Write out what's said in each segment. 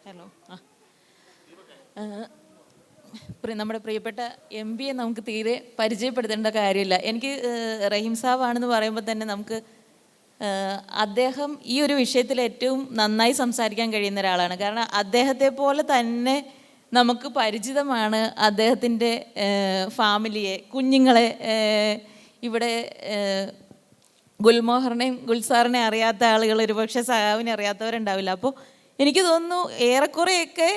Hello. നമ്മുടെ പ്രിയപ്പെട്ട MBയെ നമുക്ക് തീരെ പരിചയപ്പെടുത്തേണ്ട കാര്യമില്ല. എനിക്ക് റഹീം സാബാണെന്ന് പറയുമ്പോൾ തന്നെ നമുക്ക് അദ്ദേഹം ഈ ഒരു വിഷയത്തിൽ ഏറ്റവും നന്നായി സംസാരിക്കാൻ കഴിയുന്ന ഒരാളാണ്. കാരണം അദ്ദേഹത്തെ പോലെ തന്നെ നമുക്ക് പരിചിതമാണ് അദ്ദേഹത്തിൻ്റെ ഫാമിലിയെ, കുഞ്ഞുങ്ങളെ. ഇവിടെ ഗുൽമോഹറിനെയും ഗുൽസാറിനെ അറിയാത്ത ആളുകൾ ഒരുപക്ഷെ സഹാവിനെ അറിയാത്തവരുണ്ടാവില്ല. അപ്പോൾ എനിക്ക് തോന്നുന്നു ഏറെക്കുറെയൊക്കെ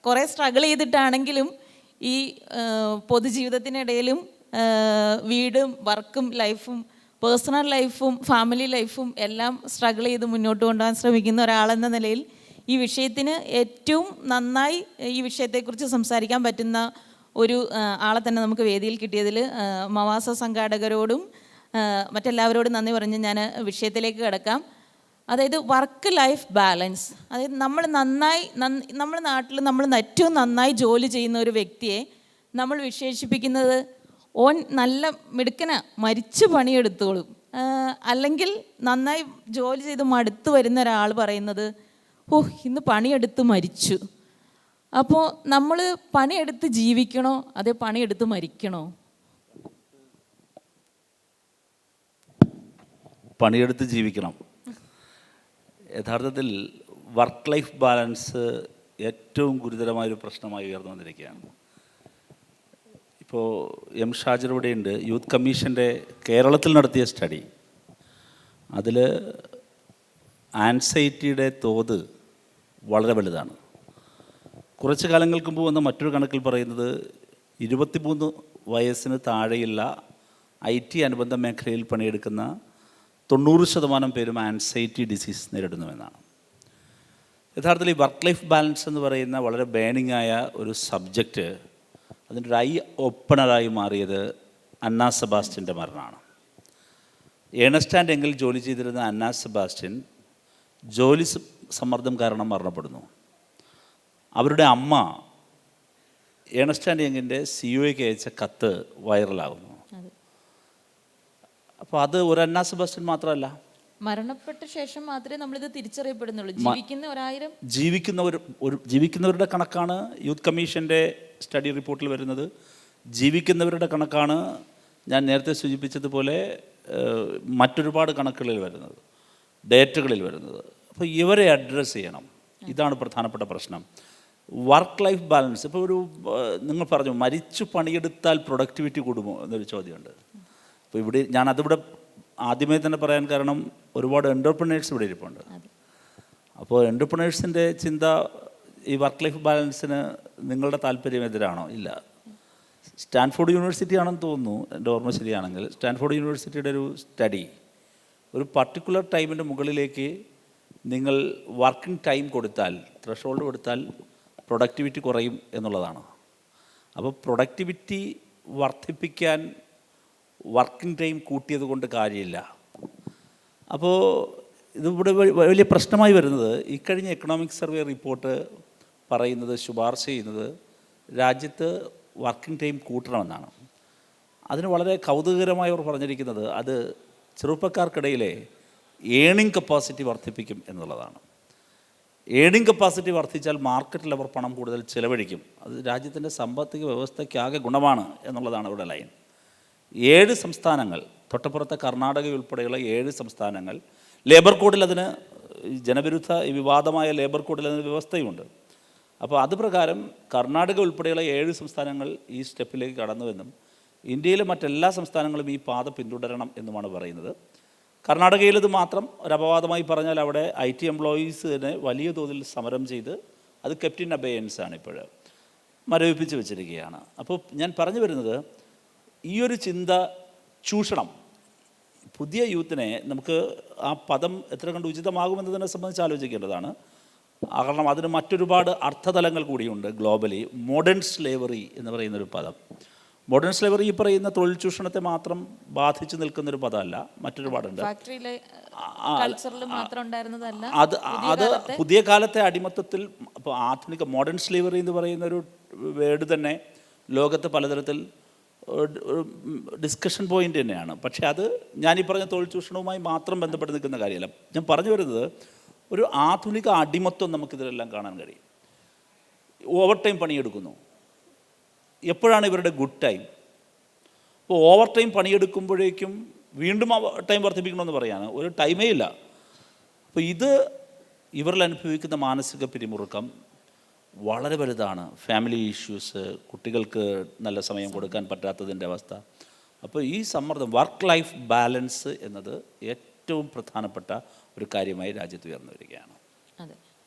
കുറേ സ്ട്രഗിൾ ചെയ്തിട്ടാണെങ്കിലും ഈ പൊതുജീവിതത്തിനിടയിലും വീടും വർക്കും ലൈഫും പേഴ്സണൽ ലൈഫും ഫാമിലി ലൈഫും എല്ലാം സ്ട്രഗിൾ ചെയ്ത് മുന്നോട്ട് കൊണ്ടുപോകാൻ ശ്രമിക്കുന്ന ഒരാളെന്ന നിലയിൽ ഈ വിഷയത്തിന് ഏറ്റവും നന്നായി ഈ വിഷയത്തെക്കുറിച്ച് സംസാരിക്കാൻ പറ്റുന്ന ഒരു ആളെ തന്നെ നമുക്ക് വേദിയിൽ കിട്ടിയതിൽ മവാസ സംഘാടകരോടും മറ്റെല്ലാവരോടും നന്ദി പറഞ്ഞ് ഞാൻ വിഷയത്തിലേക്ക് കിടക്കാം. അതായത് വർക്ക് ലൈഫ് ബാലൻസ്. അതായത് നമ്മുടെ നാട്ടിൽ നമ്മൾ ഏറ്റവും നന്നായി ജോലി ചെയ്യുന്ന ഒരു വ്യക്തിയെ നമ്മൾ വിശേഷിപ്പിക്കുന്നത് ഓൻ നല്ല മിടുക്കന മരിച്ചു പണിയെടുത്തോളും. അല്ലെങ്കിൽ നന്നായി ജോലി ചെയ്ത് മടുത്ത് വരുന്ന ഒരാൾ പറയുന്നത് ഇന്ന് പണിയെടുത്ത് മരിച്ചു. അപ്പോൾ നമ്മൾ പണിയെടുത്ത് ജീവിക്കണോ അതേ പണിയെടുത്ത് മരിക്കണോ? പണിയെടുത്ത് ജീവിക്കണം. യഥാർത്ഥത്തിൽ വർക്ക് ലൈഫ് ബാലൻസ് ഏറ്റവും ഗുരുതരമായൊരു പ്രശ്നമായി ഉയർന്നു വന്നിരിക്കുകയാണ്. ഇപ്പോൾ ഷാജിർ ഇവിടെയുണ്ട്. യൂത്ത് കമ്മീഷൻ്റെ കേരളത്തിൽ നടത്തിയ സ്റ്റഡി, അതിൽ ആൻസൈറ്റിയുടെ തോത് വളരെ വലുതാണ്. കുറച്ച് കാലങ്ങൾക്ക് മുമ്പ് വന്ന മറ്റൊരു കണക്കിൽ പറയുന്നത് 23 വയസ്സിന് താഴെയുള്ള IT അനുബന്ധ മേഖലയിൽ പണിയെടുക്കുന്ന 90% പേരും ആൻസൈറ്റി ഡിസീസ് നേരിടുന്നുവെന്നാണ്. യഥാർത്ഥത്തിൽ ഈ വർക്ക് ലൈഫ് ബാലൻസ് എന്ന് പറയുന്ന വളരെ ബേണിംഗ് ആയ ഒരു സബ്ജക്റ്റ്, അതിൻ്റെ ഒരു ഓപ്പണറായി മാറിയത് അന്ന സെബാസ്റ്റ്യൻ്റെ മരണമാണ്. ഏണസ്റ്റ് ആൻഡ് യങ്ങിൽ ജോലി ചെയ്തിരുന്ന അന്ന സെബാസ്റ്റ്യൻ ജോലി സമ്മർദ്ദം കാരണം മരണപ്പെടുന്നു. അവരുടെ അമ്മ ഏണസ്റ്റ് ആൻഡ് യങ്ങിൻ്റെ CEO-ക്ക് അയച്ച കത്ത് വൈറലാകുന്നു. അപ്പോൾ അത് ഒരു അന്ന സെബാസ്റ്റ്യൻ മാത്രമല്ല, മരണപ്പെട്ട ശേഷം മാത്രമേ നമ്മളിത് തിരിച്ചറിയപ്പെടുന്നുള്ളൂ. ജീവിക്കുന്നവരുടെ കണക്കാണ് യൂത്ത് കമ്മീഷൻ്റെ സ്റ്റഡി റിപ്പോർട്ടിൽ വരുന്നത്. ജീവിക്കുന്നവരുടെ കണക്കാണ് ഞാൻ നേരത്തെ സൂചിപ്പിച്ചതുപോലെ മറ്റൊരുപാട് കണക്കുകളിൽ വരുന്നത്, ഡേറ്റകളിൽ വരുന്നത്. അപ്പോൾ ഇവരെ അഡ്രസ്സ് ചെയ്യണം. ഇതാണ് പ്രധാനപ്പെട്ട പ്രശ്നം. Work life balance. ഇപ്പോൾ നിങ്ങൾ പറഞ്ഞു മരിച്ചു പണിയെടുത്താൽ പ്രൊഡക്ടിവിറ്റി കൂടുമോ എന്നൊരു ചോദ്യമുണ്ട്. അപ്പോൾ ഇവിടെ ഞാനതിവിടെ ആദ്യമേ തന്നെ പറയാൻ കാരണം ഒരുപാട് എൻ്റർപ്രണേഴ്സ് ഇവിടെ ഇരിപ്പുണ്ട്. അപ്പോൾ എൻ്റർപ്രണേഴ്സിൻ്റെ ചിന്ത ഈ വർക്ക് ലൈഫ് ബാലൻസിന് നിങ്ങളുടെ താല്പര്യം എതിരാണോ? ഇല്ല. സ്റ്റാൻഫോർഡ് യൂണിവേഴ്സിറ്റി ആണെന്ന് തോന്നുന്നു, എൻ്റെ ഓർമ്മ ശരിയാണെങ്കിൽ. സ്റ്റാൻഫോർഡ് യൂണിവേഴ്സിറ്റിയുടെ ഒരു സ്റ്റഡി, ഒരു പർട്ടിക്കുലർ ടൈമിൻ്റെ മുകളിലേക്ക് നിങ്ങൾ വർക്കിംഗ് ടൈം കൊടുത്താൽ, ത്രഷോൾഡ് കൊടുത്താൽ പ്രൊഡക്ടിവിറ്റി കുറയും എന്നുള്ളതാണ്. അപ്പോൾ പ്രൊഡക്ടിവിറ്റി വർദ്ധിപ്പിക്കാൻ വർക്കിംഗ് ടൈം കൂട്ടിയത് കൊണ്ട് കാര്യമില്ല. അപ്പോൾ ഇതിവിടെ വലിയ പ്രശ്നമായി വരുന്നത്, ഇക്കഴിഞ്ഞ എക്കണോമിക് സർവേ റിപ്പോർട്ട് പറയുന്നത്, ശുപാർശ ചെയ്യുന്നത് രാജ്യത്ത് വർക്കിംഗ് ടൈം കൂട്ടണമെന്നാണ്. അതിന് വളരെ കൗതുകകരമായി അവർ പറഞ്ഞിരിക്കുന്നത് അത് ചെറുപ്പക്കാർക്കിടയിലെ ഏണിംഗ് കപ്പാസിറ്റി വർദ്ധിപ്പിക്കും എന്നുള്ളതാണ്. ഏണിംഗ് കപ്പാസിറ്റി വർദ്ധിച്ചാൽ മാർക്കറ്റിൽ അവർ പണം കൂടുതൽ ചിലവഴിക്കും. അത് രാജ്യത്തിൻ്റെ സാമ്പത്തിക വ്യവസ്ഥയ്ക്കാകെ ഗുണമാണ് എന്നുള്ളതാണ് അവരുടെ ലൈൻ. 7 സംസ്ഥാനങ്ങൾ, തൊട്ടപ്പുറത്തെ കർണാടക ഉൾപ്പെടെയുള്ള 7 സംസ്ഥാനങ്ങൾ, ലേബർ കോഡിൽ അതിന് ജനവിരുദ്ധ വിവാദമായ ലേബർ കോഡിൽ അതിന് വ്യവസ്ഥയുണ്ട്. അപ്പോൾ അത് പ്രകാരം കർണാടക ഉൾപ്പെടെയുള്ള 7 സംസ്ഥാനങ്ങൾ ഈ സ്റ്റെപ്പിലേക്ക് കടന്നുവെന്നും ഇന്ത്യയിലെ മറ്റെല്ലാ സംസ്ഥാനങ്ങളും ഈ പാത പിന്തുടരണം എന്നുമാണ് പറയുന്നത്. കർണാടകയിലത് മാത്രം ഒരു അപവാദമായി പറഞ്ഞാൽ അവിടെ IT എംപ്ലോയീസിനെ വലിയ തോതിൽ സമരം ചെയ്ത് അത് കെപ്റ്റ് ഇൻ അബെയൻസ് ആണ്, ഇപ്പോൾ മരവിപ്പിച്ച് വെച്ചിരിക്കുകയാണ്. അപ്പോൾ ഞാൻ പറഞ്ഞു വരുന്നത്, ഈ ഒരു ചിന്ത ചൂഷണം പുതിയ യൂത്തിനെ, നമുക്ക് ആ പദം എത്ര കണ്ട് ഉചിതമാകുമെന്നതിനെ സംബന്ധിച്ച് ആലോചിക്കേണ്ടതാണ്. കാരണം അതിന് മറ്റൊരുപാട് അർത്ഥതലങ്ങൾ കൂടിയുണ്ട് ഗ്ലോബലി. മോഡേൺ സ്ലേവറി എന്ന് പറയുന്നൊരു പദം, മോഡേൺ സ്ലേവറി ഈ പറയുന്ന തൊഴിൽ ചൂഷണത്തെ മാത്രം ബാധിച്ചു നിൽക്കുന്നൊരു പദമല്ല, മറ്റൊരുപാടുണ്ട്. അത് പുതിയ കാലത്തെ അടിമത്തത്തിൽ, ഇപ്പോൾ ആധുനിക മോഡേൺ സ്ലേവറി എന്ന് പറയുന്ന ഒരു വേർഡ് തന്നെ ലോകത്ത് പലതരത്തിൽ ഡിസ്കഷൻ പോയിൻ്റ് തന്നെയാണ്. പക്ഷേ അത് ഞാനീ പറഞ്ഞ തൊഴിൽ ചൂഷണവുമായി മാത്രം ബന്ധപ്പെട്ട് നിൽക്കുന്ന കാര്യമല്ല. ഞാൻ പറഞ്ഞു വരുന്നത്, ഒരു ആധുനിക അടിമത്വം നമുക്കിതിലെല്ലാം കാണാൻ കഴിയും. ഓവർ ടൈം പണിയെടുക്കുന്നു. എപ്പോഴാണ് ഇവരുടെ ഗുഡ് ടൈം? അപ്പോൾ ഓവർ ടൈം പണിയെടുക്കുമ്പോഴേക്കും വീണ്ടും ടൈം വർദ്ധിപ്പിക്കണമെന്ന് പറയാണ്, ഒരു ടൈമേ ഇല്ല. അപ്പോൾ ഇത് ഇവരിൽ അനുഭവിക്കുന്ന മാനസിക പിരിമുറുക്കം വളരെ വലുതാണ്. ഫാമിലി ഇഷ്യൂസ്, കുട്ടികൾക്ക് നല്ല സമയം കൊടുക്കാൻ പറ്റാത്തതിൻ്റെ അവസ്ഥ. അപ്പോൾ ഈ സമ്മർദ്ദം, വർക്ക് ലൈഫ് ബാലൻസ് എന്നത് ഏറ്റവും പ്രധാനപ്പെട്ട ഒരു കാര്യമായി രാജ്യത്ത് ഉയർന്നു വരികയാണ്. അതെ.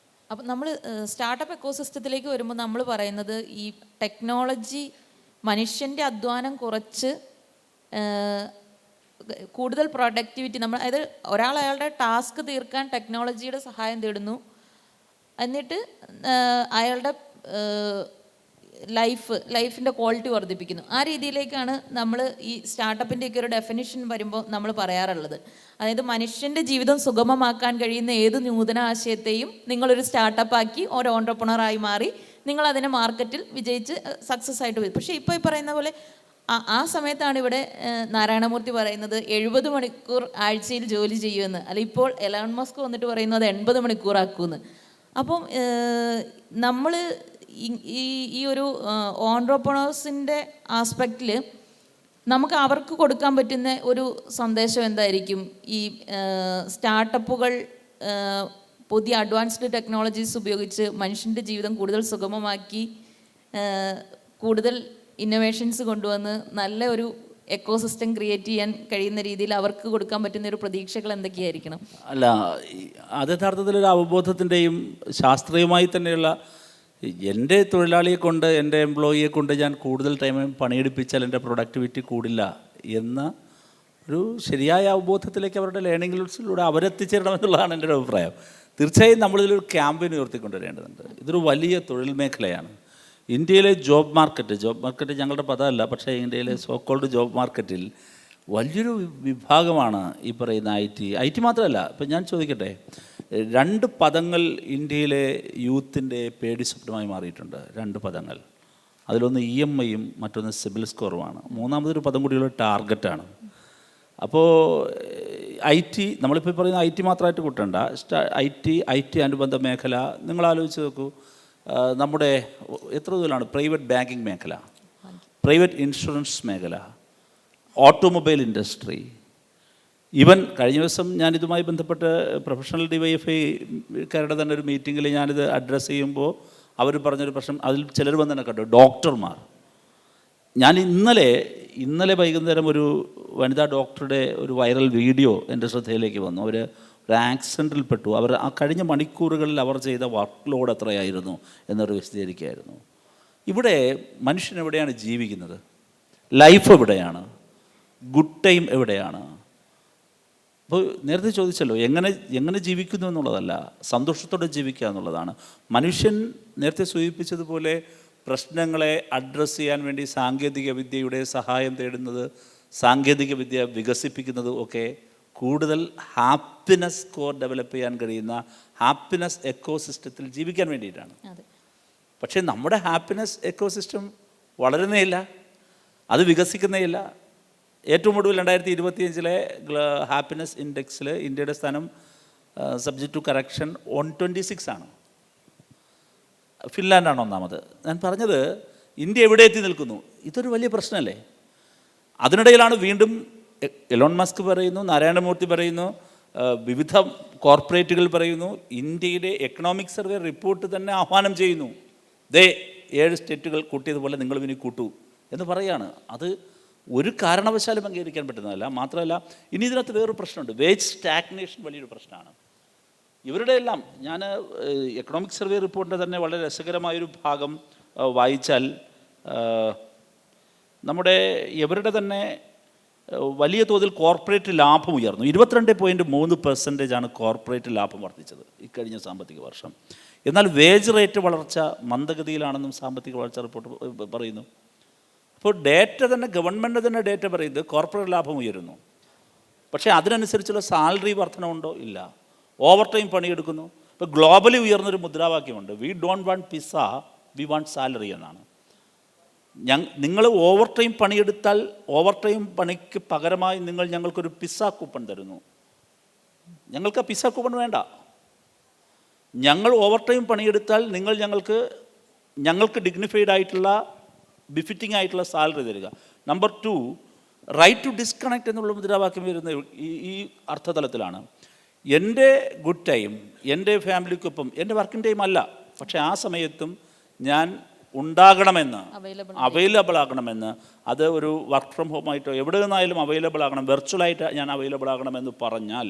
അപ്പം നമ്മൾ സ്റ്റാർട്ടപ്പ് എക്കോസിസ്റ്റത്തിലേക്ക് വരുമ്പോൾ നമ്മൾ പറയുന്നത് ഈ ടെക്നോളജി മനുഷ്യൻ്റെ അധ്വാനം കുറച്ച് കൂടുതൽ പ്രൊഡക്ടിവിറ്റി, നമ്മൾ അതായത് ഒരാൾ അയാളുടെ ടാസ്ക് തീർക്കാൻ ടെക്നോളജിയുടെ സഹായം തേടുന്നു, എന്നിട്ട് അയാളുടെ ലൈഫിൻ്റെ ക്വാളിറ്റി വർദ്ധിപ്പിക്കുന്നു. ആ രീതിയിലേക്കാണ് നമ്മൾ ഈ സ്റ്റാർട്ടപ്പിൻ്റെയൊക്കെ ഒരു ഡെഫിനിഷൻ വരുമ്പോൾ നമ്മൾ പറയാറുള്ളത്. അതായത് മനുഷ്യൻ്റെ ജീവിതം സുഗമമാക്കാൻ കഴിയുന്ന ഏത് നൂതന ആശയത്തെയും നിങ്ങളൊരു സ്റ്റാർട്ടപ്പാക്കി ഒരു ഓൺട്രപ്രണറായി മാറി നിങ്ങൾ അതിനെ മാർക്കറ്റിൽ വിജയിച്ച് സക്സസ് ആയിട്ട് വരും. പക്ഷേ ഇപ്പോൾ ഈ പറയുന്ന പോലെ ആ സമയത്താണ് ഇവിടെ നാരായണമൂർത്തി പറയുന്നത് 70 മണിക്കൂർ ആഴ്ചയിൽ ജോലി ചെയ്യുമെന്ന്. അല്ല, ഇപ്പോൾ എലോൺ മസ്ക് വന്നിട്ട് പറയുന്നത് 80 മണിക്കൂറാക്കുമെന്ന്. അപ്പം നമ്മൾ ഈ ഒരു ഓൺട്രപ്രണേഴ്സിൻ്റെ ആസ്പെക്റ്റിൽ നമുക്ക് അവർക്ക് കൊടുക്കാൻ പറ്റുന്ന ഒരു സന്ദേശം എന്തായിരിക്കും? ഈ സ്റ്റാർട്ടപ്പുകൾ പുതിയ അഡ്വാൻസ്ഡ് ടെക്നോളജീസ് ഉപയോഗിച്ച് മനുഷ്യൻ്റെ ജീവിതം കൂടുതൽ സുഗമമാക്കി കൂടുതൽ ഇന്നോവേഷൻസ് കൊണ്ടുവന്ന് നല്ല ഒരു എക്കോസിസ്റ്റം ക്രിയേറ്റ് ചെയ്യാൻ കഴിയുന്ന രീതിയിൽ അവർക്ക് കൊടുക്കാൻ പറ്റുന്ന ഒരു പ്രതീക്ഷകൾ എന്തൊക്കെയായിരിക്കണം? അല്ല, അത് യഥാർത്ഥത്തിലൊരു അവബോധത്തിൻ്റെയും ശാസ്ത്രീയമായി തന്നെയുള്ള, എൻ്റെ തൊഴിലാളിയെ കൊണ്ട്, എൻ്റെ എംപ്ലോയിയെ കൊണ്ട് ഞാൻ കൂടുതൽ ടൈം പണിയെടുപ്പിച്ചാൽ എൻ്റെ പ്രൊഡക്ടിവിറ്റി കൂടില്ല എന്ന ഒരു ശരിയായ അവബോധത്തിലേക്ക് അവരുടെ ലേണിംഗ് ലിസ്റ്റിലൂടെ അവരെത്തിച്ചേരണമെന്നുള്ളതാണ് എൻ്റെ ഒരു അഭിപ്രായം. തീർച്ചയായും നമ്മളിതിലൊരു ക്യാമ്പയിൻ ഉയർത്തിക്കൊണ്ടുവരേണ്ടതുണ്ട്. ഇതൊരു വലിയ തൊഴിൽ മേഖലയാണ്. ഇന്ത്യയിലെ ജോബ് മാർക്കറ്റ് ഞങ്ങളുടെ പദമല്ല, പക്ഷേ ഇന്ത്യയിലെ സോക്കോൾഡ് ജോബ് മാർക്കറ്റിൽ വലിയൊരു വിഭാഗമാണ് ഈ പറയുന്ന ഐ ടി മാത്രമല്ല. ഇപ്പം ഞാൻ ചോദിക്കട്ടെ, 2 പദങ്ങൾ ഇന്ത്യയിലെ യൂത്തിൻ്റെ പേടി സ്വപ്നമായി മാറിയിട്ടുണ്ട്. 2 പദങ്ങൾ. അതിലൊന്ന് EMIയും മറ്റൊന്ന് സിബിൽ സ്കോറുമാണ്. മൂന്നാമതൊരു പദം കൂടിയുള്ള ടാർഗറ്റാണ്. അപ്പോൾ IT, നമ്മളിപ്പോൾ പറയുന്ന IT മാത്രമായിട്ട് കൂട്ടണ്ട, IT അനുബന്ധ മേഖല നിങ്ങൾ ആലോചിച്ച് നോക്കൂ. നമ്മുടെ എത്ര ദൂരമാണ് പ്രൈവറ്റ് ബാങ്കിങ് മേഖല, പ്രൈവറ്റ് ഇൻഷുറൻസ് മേഖല, ഓട്ടോമൊബൈൽ ഇൻഡസ്ട്രി. ഈവൻ കഴിഞ്ഞ ദിവസം ഞാനിതുമായി ബന്ധപ്പെട്ട് പ്രൊഫഷണൽ DYFIക്കാരുടെ തന്നെ ഒരു മീറ്റിങ്ങിൽ ഞാനിത് അഡ്രസ്സ് ചെയ്യുമ്പോൾ അവർ പറഞ്ഞൊരു പ്രശ്നം, അതിൽ ചിലർ വന്ന് തന്നെ കണ്ടു, ഡോക്ടർമാർ. ഞാൻ ഇന്നലെ വൈകുന്നേരം ഒരു വനിതാ ഡോക്ടറുടെ ഒരു വൈറൽ വീഡിയോ എൻ്റെ ശ്രദ്ധയിലേക്ക് വന്നു. അവർ ഒരു ആക്സിഡൻറ്റിൽപ്പെട്ടു. അവർ ആ കഴിഞ്ഞ മണിക്കൂറുകളിൽ അവർ ചെയ്ത വർക്ക് ലോഡ് എത്രയായിരുന്നു എന്നൊരു വിശദീകരിക്കുകയായിരുന്നു. ഇവിടെ മനുഷ്യൻ എവിടെയാണ് ജീവിക്കുന്നത്? ലൈഫ് എവിടെയാണ്? ഗുഡ് ടൈം എവിടെയാണ്? അപ്പോൾ നേരത്തെ ചോദിച്ചല്ലോ, എങ്ങനെ ജീവിക്കുന്നു എന്നുള്ളതല്ല, സന്തോഷത്തോടെ ജീവിക്കുക എന്നുള്ളതാണ്. മനുഷ്യൻ നേരത്തെ സൂചിപ്പിച്ചതുപോലെ പ്രശ്നങ്ങളെ അഡ്രസ്സ് ചെയ്യാൻ വേണ്ടി സാങ്കേതിക വിദ്യയുടെ സഹായം തേടുന്നത്, സാങ്കേതിക വിദ്യ വികസിപ്പിക്കുന്നത് ഒക്കെ കൂടുതൽ ഹാപ്പിനെസ് സ്കോർ ഡെവലപ്പ് ചെയ്യാൻ കഴിയുന്ന ഹാപ്പിനെസ് എക്കോസിസ്റ്റത്തിൽ ജീവിക്കാൻ വേണ്ടിയിട്ടാണ്. പക്ഷേ നമ്മുടെ ഹാപ്പിനെസ് എക്കോസിസ്റ്റം വളരുന്നേയില്ല, അത് വികസിക്കുന്നേയില്ല. ഏറ്റവും ഒടുവിൽ 2025 ഹാപ്പിനെസ് ഇൻഡെക്സിൽ ഇന്ത്യയുടെ സ്ഥാനം സബ്ജക്റ്റ് ടു കറക്ഷൻ 126 ആണ്. ഫിൻലാൻഡാണ് ഒന്നാമത്. ഞാൻ പറഞ്ഞത് ഇന്ത്യ എവിടെ എത്തി നിൽക്കുന്നു, ഇതൊരു വലിയ പ്രശ്നമല്ലേ? അതിനിടയിലാണ് വീണ്ടും എലോൺ മസ്ക് പറയുന്നു, നാരായണമൂർത്തി പറയുന്നു, വിവിധ കോർപ്പറേറ്റുകൾ പറയുന്നു, ഇന്ത്യയുടെ എക്കണോമിക് സർവേ റിപ്പോർട്ട് തന്നെ ആഹ്വാനം ചെയ്യുന്നു, 7 സ്റ്റേറ്റുകൾ കൂട്ടിയതുപോലെ നിങ്ങളും ഇനി കൂട്ടൂ എന്ന് പറയുകയാണ്. അത് ഒരു കാരണവശാലും അംഗീകരിക്കാൻ പറ്റുന്നതല്ല. മാത്രമല്ല, ഇനി ഇതിനകത്ത് വേറൊരു പ്രശ്നമുണ്ട്. വേജ് സ്റ്റാഗ്നേഷൻ വലിയൊരു പ്രശ്നമാണ്. ഇവരുടെ എല്ലാം, ഞാൻ എക്കണോമിക് സർവേ റിപ്പോർട്ടിൻ്റെ തന്നെ വളരെ രസകരമായൊരു ഭാഗം വായിച്ചാൽ നമ്മുടെ ഇവരുടെ തന്നെ വലിയ തോതിൽ കോർപ്പറേറ്റ് ലാഭം ഉയർന്നു. 22.3% കോർപ്പറേറ്റ് ലാഭം വർദ്ധിച്ചത് ഇക്കഴിഞ്ഞ സാമ്പത്തിക വർഷം. എന്നാൽ വേജ് റേറ്റ് വളർച്ച മന്ദഗതിയിലാണെന്നും സാമ്പത്തിക വളർച്ച റിപ്പോർട്ട് പറയുന്നു. അപ്പോൾ ഡേറ്റ തന്നെ, ഗവൺമെൻറ് തന്നെ ഡേറ്റ പറയുന്നത് കോർപ്പറേറ്റ് ലാഭം ഉയരുന്നു, പക്ഷേ അതിനനുസരിച്ചുള്ള സാലറി വർധനമുണ്ടോ? ഇല്ല. ഓവർ ടൈം പണിയെടുക്കുന്നു. ഇപ്പോൾ ഗ്ലോബലി ഉയർന്നൊരു മുദ്രാവാക്യമുണ്ട്, we don't want pizza, we want salary എന്നാണ്. നിങ്ങൾ ഓവർ ടൈം പണിയെടുത്താൽ ഓവർ ടൈം പണിക്ക് പകരമായി നിങ്ങൾ ഞങ്ങൾക്കൊരു പിസ്സ കൂപ്പൺ തരുന്നു. ഞങ്ങൾക്ക് ആ പിസ്സ കൂപ്പൺ വേണ്ട. ഞങ്ങൾ ഓവർ ടൈം പണിയെടുത്താൽ നിങ്ങൾ ഞങ്ങൾക്ക് ഞങ്ങൾക്ക് ഡിഗ്നിഫൈഡ് ആയിട്ടുള്ള ബിഫിറ്റിംഗ് ആയിട്ടുള്ള സാലറി തരിക. നമ്പർ 2, റൈറ്റ് ടു ഡിസ്കണക്ട് എന്നുള്ള മുദ്രാവാക്യം വരുന്ന ഈ അർത്ഥതലത്തിലാണ്. എൻ്റെ ഗുഡ് ടൈം എൻ്റെ ഫാമിലിക്കൊപ്പം എൻ്റെ വർക്കിംഗ് ടൈം അല്ല, പക്ഷേ ആ സമയത്തും ഞാൻ ഉണ്ടാകണമെന്ന്, അവൈലബിൾ ആകണമെന്ന്, അത് ഒരു വർക്ക് ഫ്രം ഹോം ആയിട്ടോ എവിടെ നിന്നായാലും അവൈലബിൾ ആകണം, വെർച്വലായിട്ട് ഞാൻ അവൈലബിൾ ആകണമെന്ന് പറഞ്ഞാൽ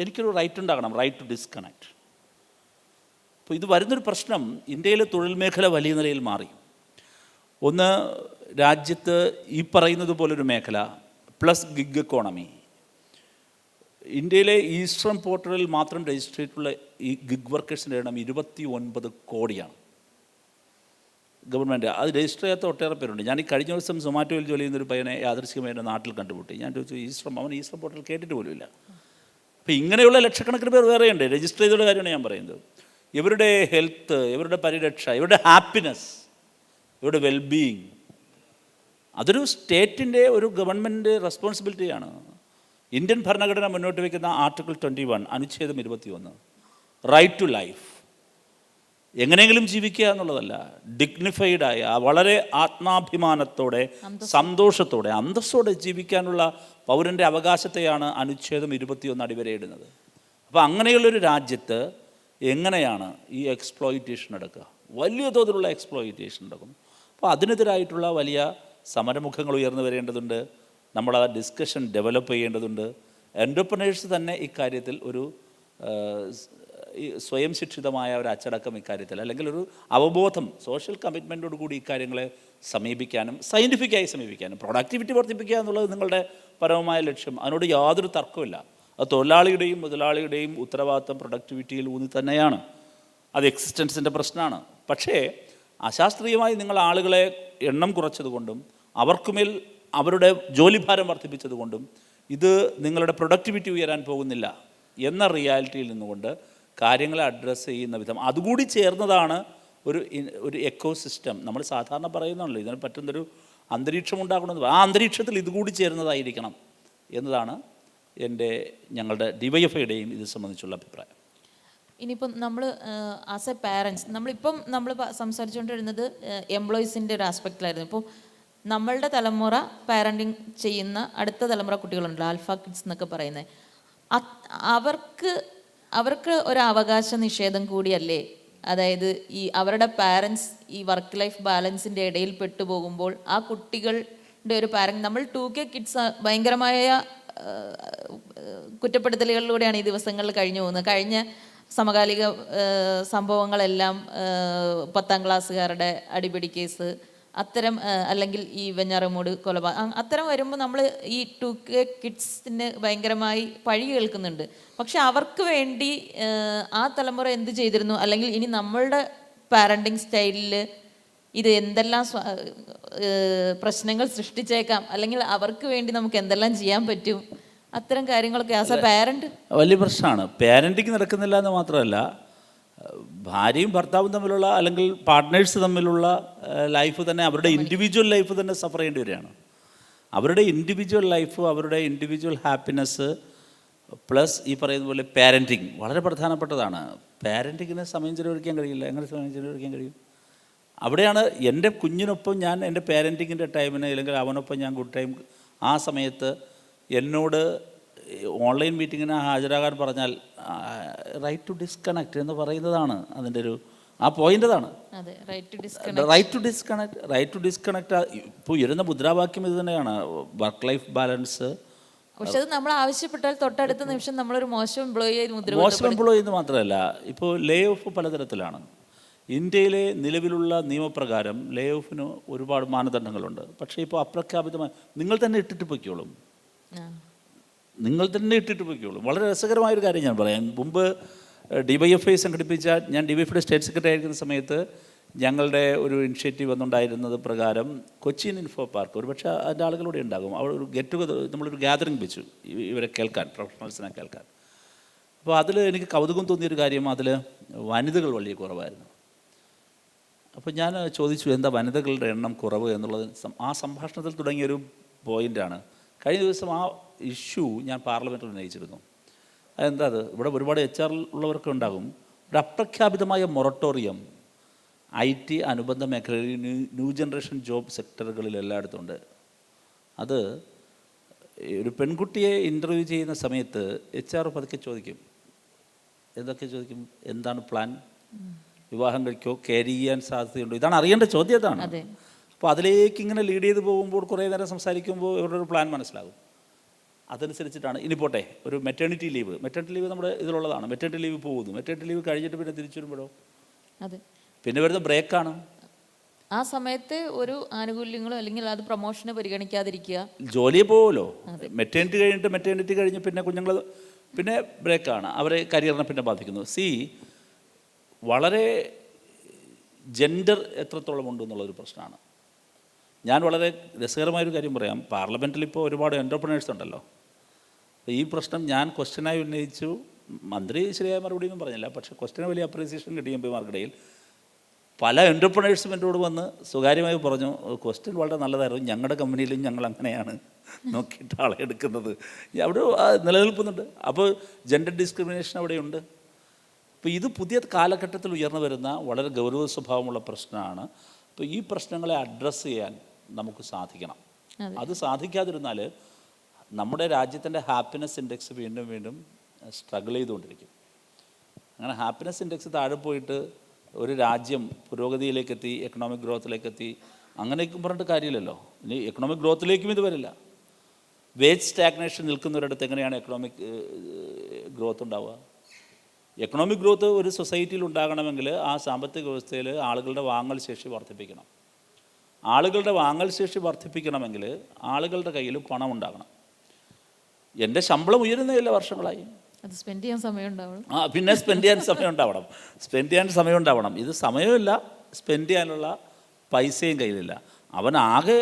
എനിക്കൊരു റൈറ്റ് ഉണ്ടാകണം, റൈറ്റ് ടു ഡിസ്കണക്ട്. അപ്പോൾ ഇത് വരുന്നൊരു പ്രശ്നം, ഇന്ത്യയിലെ തൊഴിൽ മേഖല വലിയ നിലയിൽ മാറി. ഒന്ന്, രാജ്യത്ത് ഈ പറയുന്നത് പോലൊരു മേഖല പ്ലസ് ഗിഗ് എക്കോണമി. ഇന്ത്യയിലെ ഈസ്റ്റേൺ പോർട്ടലിൽ മാത്രം രജിസ്റ്റർ ചെയ്തിട്ടുള്ള ഈ ഗിഗ് വർക്കേഴ്സിൻ്റെ എണ്ണം 29 കോടിയാണ്. ഗവൺമെൻറ് അത് രജിസ്റ്റർ ചെയ്യാത്ത ഒട്ടേറെ പേരുണ്ട്. ഞാൻ ഈ കഴിഞ്ഞ ദിവസം സൊമാറ്റോയിൽ ജോലി ചെയ്യുന്നൊരു പയ്യനെ യാദൃശ്ചികമായി എൻ്റെ നാട്ടിൽ കണ്ടുമുട്ടി. ഞാൻ ചോദിച്ചു, അവൻ ഈസ്റ്റേൺ പോർട്ടൽ കേട്ടിട്ട് പോലുമില്ല. അപ്പോൾ ഇങ്ങനെയുള്ള ലക്ഷക്കണക്കിന് പേർ വേറെയുണ്ട്. രജിസ്റ്റർ ചെയ്തയുടെ കാര്യമാണ് ഞാൻ പറയുന്നത്. ഇവരുടെ ഹെൽത്ത്, ഇവരുടെ പരിരക്ഷ, ഇവരുടെ ഹാപ്പിനെസ്, ഇവരുടെ വെൽബീയിങ്, അതൊരു സ്റ്റേറ്റിൻ്റെ ഒരു ഗവൺമെൻറ് റെസ്പോൺസിബിലിറ്റിയാണ്. ഇന്ത്യൻ ഭരണഘടന മുന്നോട്ട് വയ്ക്കുന്ന ആർട്ടിക്കിൾ 21 അനുച്ഛേദം 21 റൈറ്റ് ടു ലൈഫ്, എങ്ങനെയെങ്കിലും ജീവിക്കുക എന്നുള്ളതല്ല, ഡിഗ്നിഫൈഡായ വളരെ ആത്മാഭിമാനത്തോടെ സന്തോഷത്തോടെ അന്തസ്സോടെ ജീവിക്കാനുള്ള പൗരൻ്റെ അവകാശത്തെയാണ് അനുച്ഛേദം 21 അടിവരയിടുന്നത്. അപ്പോൾ അങ്ങനെയുള്ളൊരു രാജ്യത്ത് എങ്ങനെയാണ് ഈ എക്സ്പ്ലോയിറ്റേഷൻ നടക്കുക? വലിയ തോതിലുള്ള എക്സ്പ്ലോയിറ്റേഷൻ നടക്കുന്നു. അപ്പോൾ അതിനെതിരായിട്ടുള്ള വലിയ സമരമുഖങ്ങൾ ഉയർന്നു വരേണ്ടതുണ്ട്. നമ്മൾ ആ ഡിസ്കഷൻ ഡെവലപ്പ് ചെയ്യേണ്ടതുണ്ട്. എൻ്റർപ്രനേഴ്സ് തന്നെ ഇക്കാര്യത്തിൽ ഒരു സ്വയം ശിക്ഷിതമായ ഒരു അച്ചടക്കം ഇക്കാര്യത്തിൽ, അല്ലെങ്കിൽ ഒരു അവബോധം, സോഷ്യൽ കമ്മിറ്റ്മെൻറ്റോട് കൂടി ഇക്കാര്യങ്ങളെ സമീപിക്കാനും സയൻറ്റിഫിക്കായി സമീപിക്കാനും. പ്രൊഡക്ടിവിറ്റി വർദ്ധിപ്പിക്കുക എന്നുള്ളത് നിങ്ങളുടെ പരമമായ ലക്ഷ്യം, അതിനോട് യാതൊരു തർക്കമില്ല. അത് തൊഴിലാളിയുടെയും മുതലാളിയുടെയും ഉത്തരവാദിത്വം പ്രൊഡക്ടിവിറ്റിയിൽ ഊന്നി തന്നെയാണ്. അത് എക്സിസ്റ്റൻസിൻ്റെ പ്രശ്നമാണ്. പക്ഷേ അശാസ്ത്രീയമായി നിങ്ങൾ ആളുകളെ എണ്ണം കുറച്ചതുകൊണ്ടും അവർക്കുമേൽ അവരുടെ ജോലിഭാരം വർദ്ധിപ്പിച്ചതുകൊണ്ടും ഇത് നിങ്ങളുടെ പ്രൊഡക്ടിവിറ്റി ഉയരാൻ പോകുന്നില്ല എന്ന റിയാലിറ്റിയിൽ നിന്നുകൊണ്ട് കാര്യങ്ങളെ അഡ്രസ്സ് ചെയ്യുന്ന വിധം അതുകൂടി ചേർന്നതാണ് ഒരു എക്കോ സിസ്റ്റം. നമ്മൾ സാധാരണ പറയുന്നുള്ളൂ ഇതിന് പറ്റുന്നൊരു അന്തരീക്ഷം ഉണ്ടാക്കണമെന്ന്. ആ അന്തരീക്ഷത്തിൽ ഇതുകൂടി ചേരുന്നതായിരിക്കണം എന്നതാണ് ഞങ്ങളുടെ ഡിവൈഎഫ്ഐയുടെയും ഇത് സംബന്ധിച്ചുള്ള അഭിപ്രായം. ഇനിയിപ്പം നമ്മൾ ആസ് എ പാരൻസ്, നമ്മൾ സംസാരിച്ചുകൊണ്ടിരുന്നത് എംപ്ലോയീസിൻ്റെ ഒരു ആസ്പെക്റ്റിലായിരുന്നു. ഇപ്പോൾ നമ്മളുടെ തലമുറ പാരൻറ്റിങ് ചെയ്യുന്ന അടുത്ത തലമുറ കുട്ടികളുണ്ട്, ആൽഫ കിഡ്സ് എന്നൊക്കെ പറയുന്നത്. അവർക്ക് ഒരു അവകാശ നിഷേധം കൂടിയല്ലേ? അതായത് അവരുടെ പാരൻസ് ഈ വർക്ക് ലൈഫ് ബാലൻസിൻ്റെ ഇടയിൽ പെട്ടുപോകുമ്പോൾ ആ കുട്ടികളുടെ ഒരു നമ്മൾ 2K കിഡ്സ് ഭയങ്കരമായ കുറ്റപ്പെടുത്തലുകളിലൂടെയാണ് ഈ ദിവസങ്ങളിൽ കഴിഞ്ഞു പോകുന്നത്. കഴിഞ്ഞ സമകാലിക സംഭവങ്ങളെല്ലാം 10ാം ക്ലാസ്സുകാരുടെ അടിപിടി കേസ്, അത്തരം, അല്ലെങ്കിൽ ഈ വെഞ്ഞാറമൂട് കൊലപാതകം, അത്തരം വരുമ്പോൾ നമ്മൾ ഈ 2K കിഡ്സിന് ഭയങ്കരമായി പഴി കേൾക്കുന്നുണ്ട്. പക്ഷെ അവർക്ക് വേണ്ടി ആ തലമുറ എന്ത് ചെയ്തിരുന്നു, അല്ലെങ്കിൽ ഇനി നമ്മളുടെ പാരൻറ്റിങ് സ്റ്റൈലിൽ ഇത് എന്തെല്ലാം പ്രശ്നങ്ങൾ സൃഷ്ടിച്ചേക്കാം, അല്ലെങ്കിൽ അവർക്ക് വേണ്ടി നമുക്ക് എന്തെല്ലാം ചെയ്യാൻ പറ്റും, അത്തരം കാര്യങ്ങളൊക്കെ ആസ് എ പാരൻറ്റ് വലിയ പ്രശ്നമാണ്. പാരൻറ്റിങ് നടക്കുന്നില്ല എന്ന് മാത്രമല്ല, ഭാര്യയും ഭർത്താവും തമ്മിലുള്ള, അല്ലെങ്കിൽ പാർട്ട്നേഴ്സ് തമ്മിലുള്ള ലൈഫ് തന്നെ, അവരുടെ ഇൻഡിവിജ്വൽ ലൈഫ് തന്നെ സഫർ ചെയ്യേണ്ടി വരികയാണ്. അവരുടെ ഇൻഡിവിജ്വൽ ലൈഫ്, അവരുടെ ഇൻഡിവിജ്വൽ ഹാപ്പിനെസ് പ്ലസ് ഈ പറയുന്ന പോലെ പാരൻറ്റിങ് വളരെ പ്രധാനപ്പെട്ടതാണ്. പാരൻറ്റിങ്ങിന് സമയം ചിലവഴിക്കാൻ കഴിയില്ല. എങ്ങനെ സമയം ചിലവഴിക്കാൻ കഴിയും? അവിടെയാണ് എൻ്റെ കുഞ്ഞിനൊപ്പം ഞാൻ എൻ്റെ പാരൻറ്റിങ്ങിൻ്റെ ടൈമിന്, അല്ലെങ്കിൽ അവനൊപ്പം ഞാൻ ഗുഡ് ടൈം, ആ സമയത്ത് എന്നോട് ഓൺലൈൻ മീറ്റിങ്ങിന് ഹാജരാകാൻ പറഞ്ഞാൽ റൈറ്റ് ടു ഡിസ്കണക്ട് എന്ന് പറയുന്നതാണ് അതിൻ്റെ ആ പോയിൻ്റ്. അതാണ് റൈറ്റ് ടു ഡിസ്കണക്ട്. ഇപ്പോൾ ഉയരുന്ന മുദ്രാവാക്യം ഇത് തന്നെയാണ്, വർക്ക് ലൈഫ് ബാലൻസ്. പക്ഷെ അത് നമ്മൾ ആവശ്യപ്പെട്ടാൽ തൊട്ടടുത്ത നിമിഷം നമ്മളൊരു മോശം എംപ്ലോയി എന്ന് മാത്രമല്ല, ഇപ്പോൾ ലേ ഓഫ് പലതരത്തിലാണ്. ഇന്ത്യയിലെ നിലവിലുള്ള നിയമപ്രകാരം ലേ ഓഫിന് ഒരുപാട് മാനദണ്ഡങ്ങളുണ്ട്. പക്ഷേ ഇപ്പോൾ അപ്രഖ്യാപിതമായി നിങ്ങൾ തന്നെ ഇട്ടിട്ട് പൊയ്ക്കോളും. വളരെ രസകരമായൊരു കാര്യം ഞാൻ പറയാം. മുമ്പ് ഡിവൈഎഫ്ഐ സംഘടിപ്പിച്ച, ഞാൻ ഡിവൈഎഫ്ഐയുടെ സ്റ്റേറ്റ് സെക്രട്ടറി ആയിരിക്കുന്ന സമയത്ത് ഞങ്ങളുടെ ഒരു ഇനിഷ്യേറ്റീവ് വന്നുണ്ടായിരുന്നത് പ്രകാരം കൊച്ചിൻ ഇൻഫോ പാർക്ക്, ഒരുപക്ഷെ അതിൻ്റെ ആളുകളൂടെ ഉണ്ടാകും, അവിടെ ഒരു ഗെറ്റ് ടുഗദർ, നമ്മളൊരു ഗ്യാതറിംഗ് വെച്ചു ഇവരെ കേൾക്കാൻ, പ്രൊഫഷണൽസിനെ കേൾക്കാൻ. അപ്പോൾ അതിൽ എനിക്ക് കൗതുകം തോന്നിയൊരു കാര്യം, അതിൽ വനിതകൾ വലിയ കുറവായിരുന്നു. അപ്പോൾ ഞാൻ ചോദിച്ചു, എന്താ വനിതകളുടെ എണ്ണം കുറവ് എന്നുള്ളത്. ആ സംഭാഷണത്തിൽ തുടങ്ങിയൊരു പോയിൻ്റാണ്. കഴിഞ്ഞ ദിവസം ആ ഇഷ്യൂ ഞാൻ പാർലമെൻറ്റിൽ ഉന്നയിച്ചിരുന്നു. അതെന്താ, ഇവിടെ ഒരുപാട് HR ഉള്ളവർക്ക് ഉണ്ടാകും. ഒരു അപ്രഖ്യാപിതമായ മൊറട്ടോറിയം, IT അനുബന്ധ മേഖലയിൽ ന്യൂ ജനറേഷൻ ജോബ് സെക്ടറുകളിൽ എല്ലായിടത്തും ഉണ്ട്. അത് ഒരു പെൺകുട്ടിയെ ഇൻ്റർവ്യൂ ചെയ്യുന്ന സമയത്ത് HR പതുക്കെ ചോദിക്കും, എന്തൊക്കെ ചോദിക്കും, എന്താണ് പ്ലാൻ, വിവാഹം കഴിക്കോ, ക്യാരി ചെയ്യാൻ സാധ്യതയുണ്ടോ, ഇതാണ് അറിയേണ്ട ചോദ്യം. അതാണ്. അപ്പോൾ അതിലേക്ക് ഇങ്ങനെ ലീഡ് ചെയ്ത് പോകുമ്പോൾ കുറേ നേരം സംസാരിക്കുമ്പോൾ ഇവരുടെ ഒരു പ്ലാൻ മനസ്സിലാകും. അതനുസരിച്ചിട്ടാണ്. ഇനി പോട്ടെ, ഒരു മെറ്റേണിറ്റി ലീവ് നമ്മുടെ ഇതിലുള്ളതാണ്. മെറ്റേണിറ്റി ലീവ് പോകുന്നു, മെറ്റേണിറ്റി ലീവ് കഴിഞ്ഞിട്ട് പിന്നെ തിരിച്ചു വരുമ്പോഴോ പിന്നെ വരുന്ന ബ്രേക്കാണ്. ആ സമയത്ത് ഒരു ആനുകൂല്യങ്ങളോ അല്ലെങ്കിൽ അത് പ്രൊമോഷന് പരിഗണിക്കാതിരിക്കുക, ജോലിയെ പോവുമല്ലോ. മെറ്റേണിറ്റി കഴിഞ്ഞ് പിന്നെ കുഞ്ഞുങ്ങൾ പിന്നെ ബ്രേക്കാണ്, അവരെ കരിയറിനെ പിന്നെ ബാധിക്കുന്നു. വളരെ ജെൻഡർ എത്രത്തോളം ഉണ്ടെന്നുള്ളൊരു പ്രശ്നമാണ്. ഞാൻ വളരെ രസകരമായൊരു കാര്യം പറയാം. പാർലമെൻറ്റിൽ ഇപ്പോൾ ഒരുപാട് എൻ്റർപ്രണേഴ്സ് ഉണ്ടല്ലോ. അപ്പോൾ ഈ പ്രശ്നം ഞാൻ ക്വസ്റ്റ്യനായി ഉന്നയിച്ചു. മന്ത്രി ശരിയായ മറുപടിയൊന്നും പറഞ്ഞില്ല, പക്ഷേ ക്വസ്റ്റ്യന് വലിയ അപ്രീസിയേഷൻ കിട്ടി MP മാർക്കിടയിൽ. പല എൻ്റർപ്രണേഴ്സും എന്നോട് വന്ന് സ്വകാര്യമായി പറഞ്ഞു, ക്വസ്റ്റ്യൻ വളരെ നല്ലതായിരുന്നു, ഞങ്ങളുടെ കമ്പനിയിലും ഞങ്ങൾ അങ്ങനെയാണ് നോക്കിയിട്ട് ആളെ എടുക്കുന്നത്. അവിടെ നിലനിൽക്കുന്നുണ്ട്. അപ്പോൾ ജെൻഡർ ഡിസ്ക്രിമിനേഷൻ അവിടെയുണ്ട്. അപ്പോൾ ഇത് പുതിയ കാലഘട്ടത്തിൽ ഉയർന്നു വരുന്ന വളരെ ഗൗരവ സ്വഭാവമുള്ള പ്രശ്നമാണ്. അപ്പോൾ ഈ പ്രശ്നങ്ങളെ അഡ്രസ്സ് ചെയ്യാൻ നമുക്ക് സാധിക്കണം. അത് സാധിക്കാതിരുന്നാൽ നമ്മുടെ രാജ്യത്തിൻ്റെ ഹാപ്പിനെസ് ഇൻഡെക്സ് വീണ്ടും വീണ്ടും സ്ട്രഗിൾ ചെയ്തുകൊണ്ടിരിക്കും. അങ്ങനെ ഹാപ്പിനെസ് ഇൻഡെക്സ് താഴെ പോയിട്ട് ഒരു രാജ്യം പുരോഗതിയിലേക്കെത്തി, എക്കണോമിക് ഗ്രോത്തിലേക്കെത്തി, അങ്ങനെയൊക്കെ പറഞ്ഞിട്ട് കാര്യമില്ലല്ലോ. ഇനി എക്കണോമിക് ഗ്രോത്തിലേക്കും ഇത് വരില്ല. വേജ് സ്റ്റാഗ്നേഷൻ നിൽക്കുന്നൊരിടത്ത് എങ്ങനെയാണ് എക്കണോമിക് ഗ്രോത്ത് ഉണ്ടാവുക? എക്കണോമിക് ഗ്രോത്ത് ഒരു സൊസൈറ്റിയിൽ ഉണ്ടാകണമെങ്കിൽ ആ സാമ്പത്തിക വ്യവസ്ഥയിൽ ആളുകളുടെ വാങ്ങൽ ശേഷി വർദ്ധിപ്പിക്കണം. ആളുകളുടെ വാങ്ങൽ ശേഷി വർദ്ധിപ്പിക്കണമെങ്കിൽ ആളുകളുടെ കയ്യിൽ പണം ഉണ്ടാകണം. എൻ്റെ ശമ്പളം ഉയരുന്നില്ല വർഷങ്ങളായി. അത് സ്പെൻഡ് ചെയ്യാൻ സമയം ഉണ്ടാവണം. പിന്നെ സ്പെൻഡ് ചെയ്യാൻ സമയം ഉണ്ടാവണം. ഇത് സമയമില്ല, സ്പെൻഡ് ചെയ്യാനുള്ള പൈസയും കയ്യിലില്ല. അവൻ ആകെ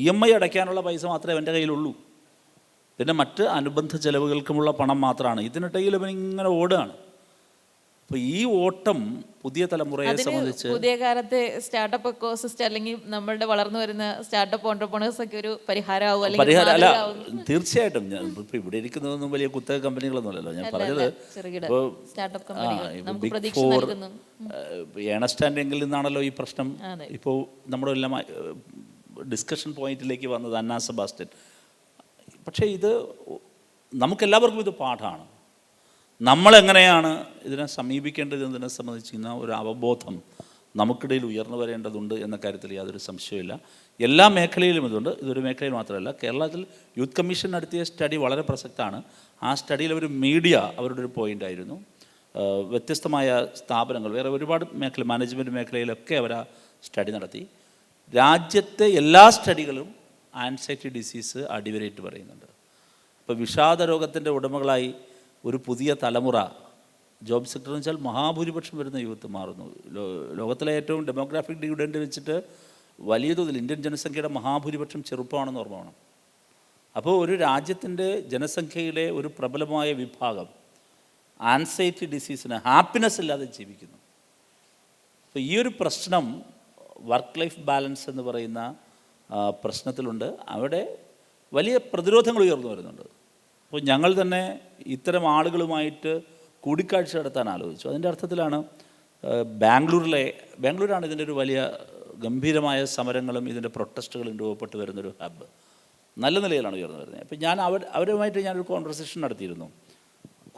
EMI അടയ്ക്കാനുള്ള പൈസ മാത്രമേ അവൻ്റെ കയ്യിലുള്ളൂ. പിന്നെ മറ്റ് അനുബന്ധ ചെലവുകൾക്കുമുള്ള പണം മാത്രമാണ്. ഇതിനിടയിൽ അവൻ ഇങ്ങനെ ഓടുകയാണ്. അപ്പോൾ ഈ ഓട്ടം പുതിയ തലമുറയെ സംബന്ധിച്ച് പുതിയ കാലത്തെ സ്റ്റാർട്ടപ്പ് എക്കോസിസ്റ്റം അല്ലെങ്കിൽ നമ്മളുടെ വളർന്നു വരുന്ന സ്റ്റാർട്ടപ്പ് ഓൺട്രപ്രണേഴ്സ് ഒക്കെ ഒരു പരിഹാരമാവും. അല്ല, തീർച്ചയായിട്ടും. ഇപ്പോൾ ഇവിടെ ഇരിക്കുന്നതൊന്നും വലിയ കുത്തക കമ്പനികളൊന്നും അല്ലല്ലോ. ഞാൻ പറഞ്ഞത് ഇപ്പോൾ ബിഗ് 4 ഏണസ്റ്റ് ആൻഡ് യങ്ങിൽ നിന്നാണല്ലോ ഈ പ്രശ്നം ഇപ്പോൾ നമ്മുടെ എല്ലാം ഡിസ്കഷൻ പോയിന്റിലേക്ക് വന്നത്, അന്നാ സെബാസ്റ്റ്യൻ. പക്ഷേ ഇത് നമുക്കെല്ലാവർക്കും ഇത് പാഠമാണ്. നമ്മളെങ്ങനെയാണ് ഇതിനെ സമീപിക്കേണ്ടത് എന്നതിനെ സംബന്ധിച്ചിരുന്ന ഒരു അവബോധം നമുക്കിടയിൽ ഉയർന്നു വരേണ്ടതുണ്ട് എന്ന കാര്യത്തിൽ യാതൊരു സംശയമില്ല. എല്ലാ മേഖലയിലും ഇതുണ്ട്. ഇതൊരു മേഖലയിൽ മാത്രമല്ല. കേരളത്തിൽ യൂത്ത് കമ്മീഷൻ നടത്തിയ സ്റ്റഡി വളരെ പ്രസക്തമാണ്. ആ സ്റ്റഡിയിൽ ഒരു മീഡിയ അവരുടെ ഒരു പോയിൻ്റായിരുന്നു. വ്യത്യസ്തമായ സ്ഥാപനങ്ങൾ, വേറെ ഒരുപാട് മേഖല, മാനേജ്മെൻറ്റ് മേഖലയിലൊക്കെ അവർ ആ സ്റ്റഡി നടത്തി. രാജ്യത്തെ എല്ലാ സ്റ്റഡികളും ആൻസൈറ്റി ഡിസീസ് അടിവരയിട്ട് പറയുന്നുണ്ട്. ഇപ്പോൾ വിഷാദ രോഗത്തിൻ്റെ ഉടമകളായി ഒരു പുതിയ തലമുറ ജോബ് സെക്ടർ എന്ന് വെച്ചാൽ മഹാഭൂരിപക്ഷം വരുന്ന യൂത്ത് മാറുന്നു. ലോകത്തിലെ ഏറ്റവും ഡെമോഗ്രാഫിക് ഡിവിഡൻഡ് വെച്ചിട്ട് വലിയ തോതിൽ ഇന്ത്യൻ ജനസംഖ്യയുടെ മഹാഭൂരിപക്ഷം ചെറുപ്പമാണെന്ന് ഓർമ്മ വേണം. അപ്പോൾ ഒരു രാജ്യത്തിൻ്റെ ജനസംഖ്യയിലെ ഒരു പ്രബലമായ വിഭാഗം ആൻസൈറ്റി ഡിസീസിന്, ഹാപ്പിനെസ് ഇല്ലാതെ ജീവിക്കുന്നു. അപ്പോൾ ഈ ഒരു പ്രശ്നം വർക്ക് ലൈഫ് ബാലൻസ് എന്ന് പറയുന്ന പ്രശ്നത്തിലുണ്ട്. അവിടെ വലിയ പ്രതിരോധങ്ങൾ ഉയർന്നു വരുന്നുണ്ട്. അപ്പോൾ ഞങ്ങൾ തന്നെ ഇത്തരം കൂടിക്കാഴ്ച നടത്താൻ ആലോചിച്ചു. അതിൻ്റെ അർത്ഥത്തിലാണ് ബാംഗ്ലൂരാണ് ഇതിൻ്റെ ഒരു വലിയ ഗംഭീരമായ സമരങ്ങളും ഇതിൻ്റെ പ്രൊട്ടസ്റ്റുകളും രൂപപ്പെട്ട് വരുന്നൊരു ഹബ്ബ്. നല്ല നിലയിലാണ് ഉയർന്നു വരുന്നത്. അപ്പോൾ ഞാൻ അവരുമായിട്ട് ഞാനൊരു കോൺവെർസേഷൻ നടത്തിയിരുന്നു.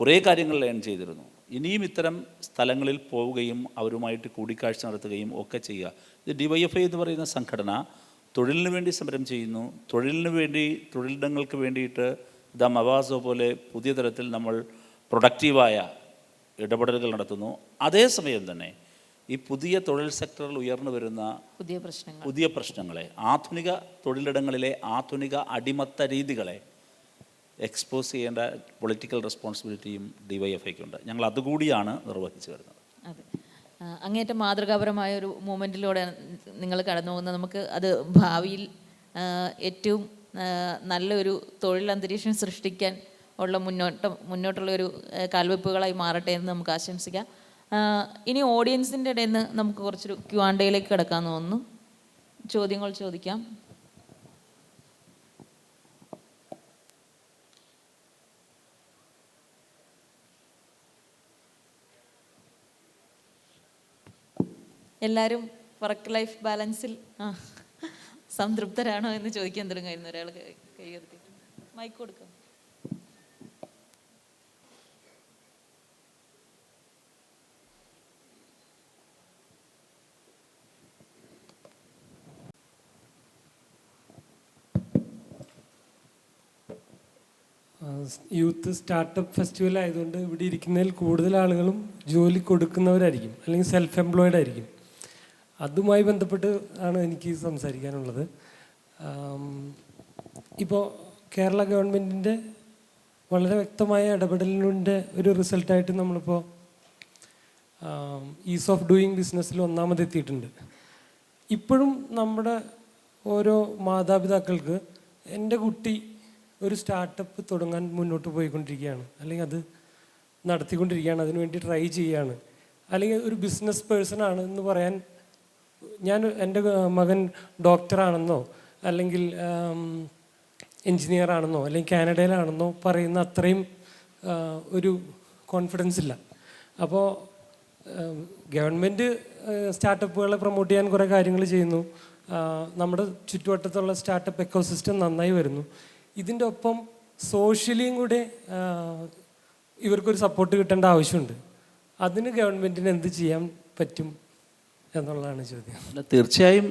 കുറേ കാര്യങ്ങൾ ലേൺ ചെയ്തിരുന്നു. ഇനിയും ഇത്തരം സ്ഥലങ്ങളിൽ പോവുകയും അവരുമായിട്ട് കൂടിക്കാഴ്ച നടത്തുകയും ഒക്കെ ചെയ്യുക. ഇത് DYFI എന്ന് പറയുന്ന സംഘടന തൊഴിലിന് വേണ്ടി സമരം ചെയ്യുന്നു. തൊഴിലിടങ്ങൾക്ക് വേണ്ടിയിട്ട് ദ മവാസോ പോലെ പുതിയ തരത്തിൽ നമ്മൾ പ്രൊഡക്റ്റീവായ ഇടപെടലുകൾ നടത്തുന്നു. അതേസമയം തന്നെ ഈ പുതിയ തൊഴിൽ സെക്ടറിൽ ഉയർന്നു വരുന്ന പുതിയ പ്രശ്നങ്ങളെ, ആധുനിക തൊഴിലിടങ്ങളിലെ ആധുനിക അടിമത്ത രീതികളെ എക്സ്പോസ് ചെയ്യേണ്ട പൊളിറ്റിക്കൽ റെസ്പോൺസിബിലിറ്റിയും DYFIക്കുണ്ട്. ഞങ്ങൾ അതുകൂടിയാണ് നിർവഹിച്ചു വരുന്നത്. അതെ, അങ്ങേറ്റം മാതൃകാപരമായ ഒരു മൂമെൻറ്റിലൂടെ നിങ്ങൾ കടന്നു പോകുന്നത്. നമുക്ക് അത് ഭാവിയിൽ ഏറ്റവും നല്ലൊരു തൊഴിലന്തരീക്ഷം സൃഷ്ടിക്കാൻ ഉള്ള മുന്നോട്ടുള്ള ഒരു കാൽവെപ്പുകളായി മാറട്ടെ എന്ന് നമുക്ക് ആശംസിക്കാം. ഇനി ഓഡിയൻസിൻ്റെ ഇടയിൽ നിന്ന് നമുക്ക് കുറച്ചൊരു Q&A കിടക്കാമെന്ന് തോന്നുന്നു. ചോദ്യങ്ങൾ ചോദിക്കാം. എല്ലാവരും വർക്ക് ലൈഫ് ബാലൻസിൽ സംതൃപ്തരാണോ എന്ന് ചോദിക്കാൻ തുടങ്ങുമായിരുന്നു. ഒരാൾ കൈ ഉയർത്തി മൈക്ക് കൊടുക്കാം. യൂത്ത് സ്റ്റാർട്ടപ്പ് ഫെസ്റ്റിവൽ ആയതുകൊണ്ട് ഇവിടെ ഇരിക്കുന്നതിൽ കൂടുതൽ ആളുകളും ജോലി കൊടുക്കുന്നവരായിരിക്കും, അല്ലെങ്കിൽ സെൽഫ് എംപ്ലോയിഡ് ആയിരിക്കും. അതുമായി ബന്ധപ്പെട്ട് ആണ് എനിക്ക് സംസാരിക്കാനുള്ളത്. ഇപ്പോൾ കേരള ഗവൺമെൻറ്റിൻ്റെ വളരെ വ്യക്തമായ ഇടപെടലിൻ്റെ ഒരു റിസൾട്ടായിട്ട് നമ്മളിപ്പോൾ ഈസ് ഓഫ് ഡൂയിങ് ബിസിനസ്സിൽ ഒന്നാമതെത്തിയിട്ടുണ്ട്. ഇപ്പോഴും നമ്മുടെ ഓരോ മാതാപിതാക്കൾക്ക് എൻ്റെ കുട്ടി ഒരു സ്റ്റാർട്ടപ്പ് തുടങ്ങാൻ മുന്നോട്ട് പോയിക്കൊണ്ടിരിക്കുകയാണ്, അല്ലെങ്കിൽ അത് നടത്തിക്കൊണ്ടിരിക്കുകയാണ്, അതിനുവേണ്ടി ട്രൈ ചെയ്യുകയാണ്, അല്ലെങ്കിൽ ഒരു ബിസിനസ് പേഴ്സൺ ആണ് എന്ന് പറയാൻ, ഞാൻ എൻ്റെ മകൻ ഡോക്ടറാണെന്നോ അല്ലെങ്കിൽ എൻജിനീയർ ആണെന്നോ അല്ലെങ്കിൽ കാനഡയിലാണെന്നോ പറയുന്ന അത്രയും ഒരു കോൺഫിഡൻസ് ഇല്ല. അപ്പോൾ ഗവൺമെൻറ് സ്റ്റാർട്ടപ്പുകളെ പ്രൊമോട്ട് ചെയ്യാൻ കുറേ കാര്യങ്ങൾ ചെയ്യുന്നു. നമ്മുടെ ചുറ്റുവട്ടത്തുള്ള സ്റ്റാർട്ടപ്പ് എക്കോസിസ്റ്റം നന്നായി വരുന്നു. ഇതിൻ്റെ ഒപ്പം സോഷ്യലിയും കൂടെ ഇവർക്കൊരു സപ്പോർട്ട് കിട്ടേണ്ട ആവശ്യമുണ്ട്. അതിന് ഗവൺമെൻറ്റിന് എന്ത് ചെയ്യാൻ പറ്റും എന്നുള്ളതാണ് ചോദ്യം. തീർച്ചയായും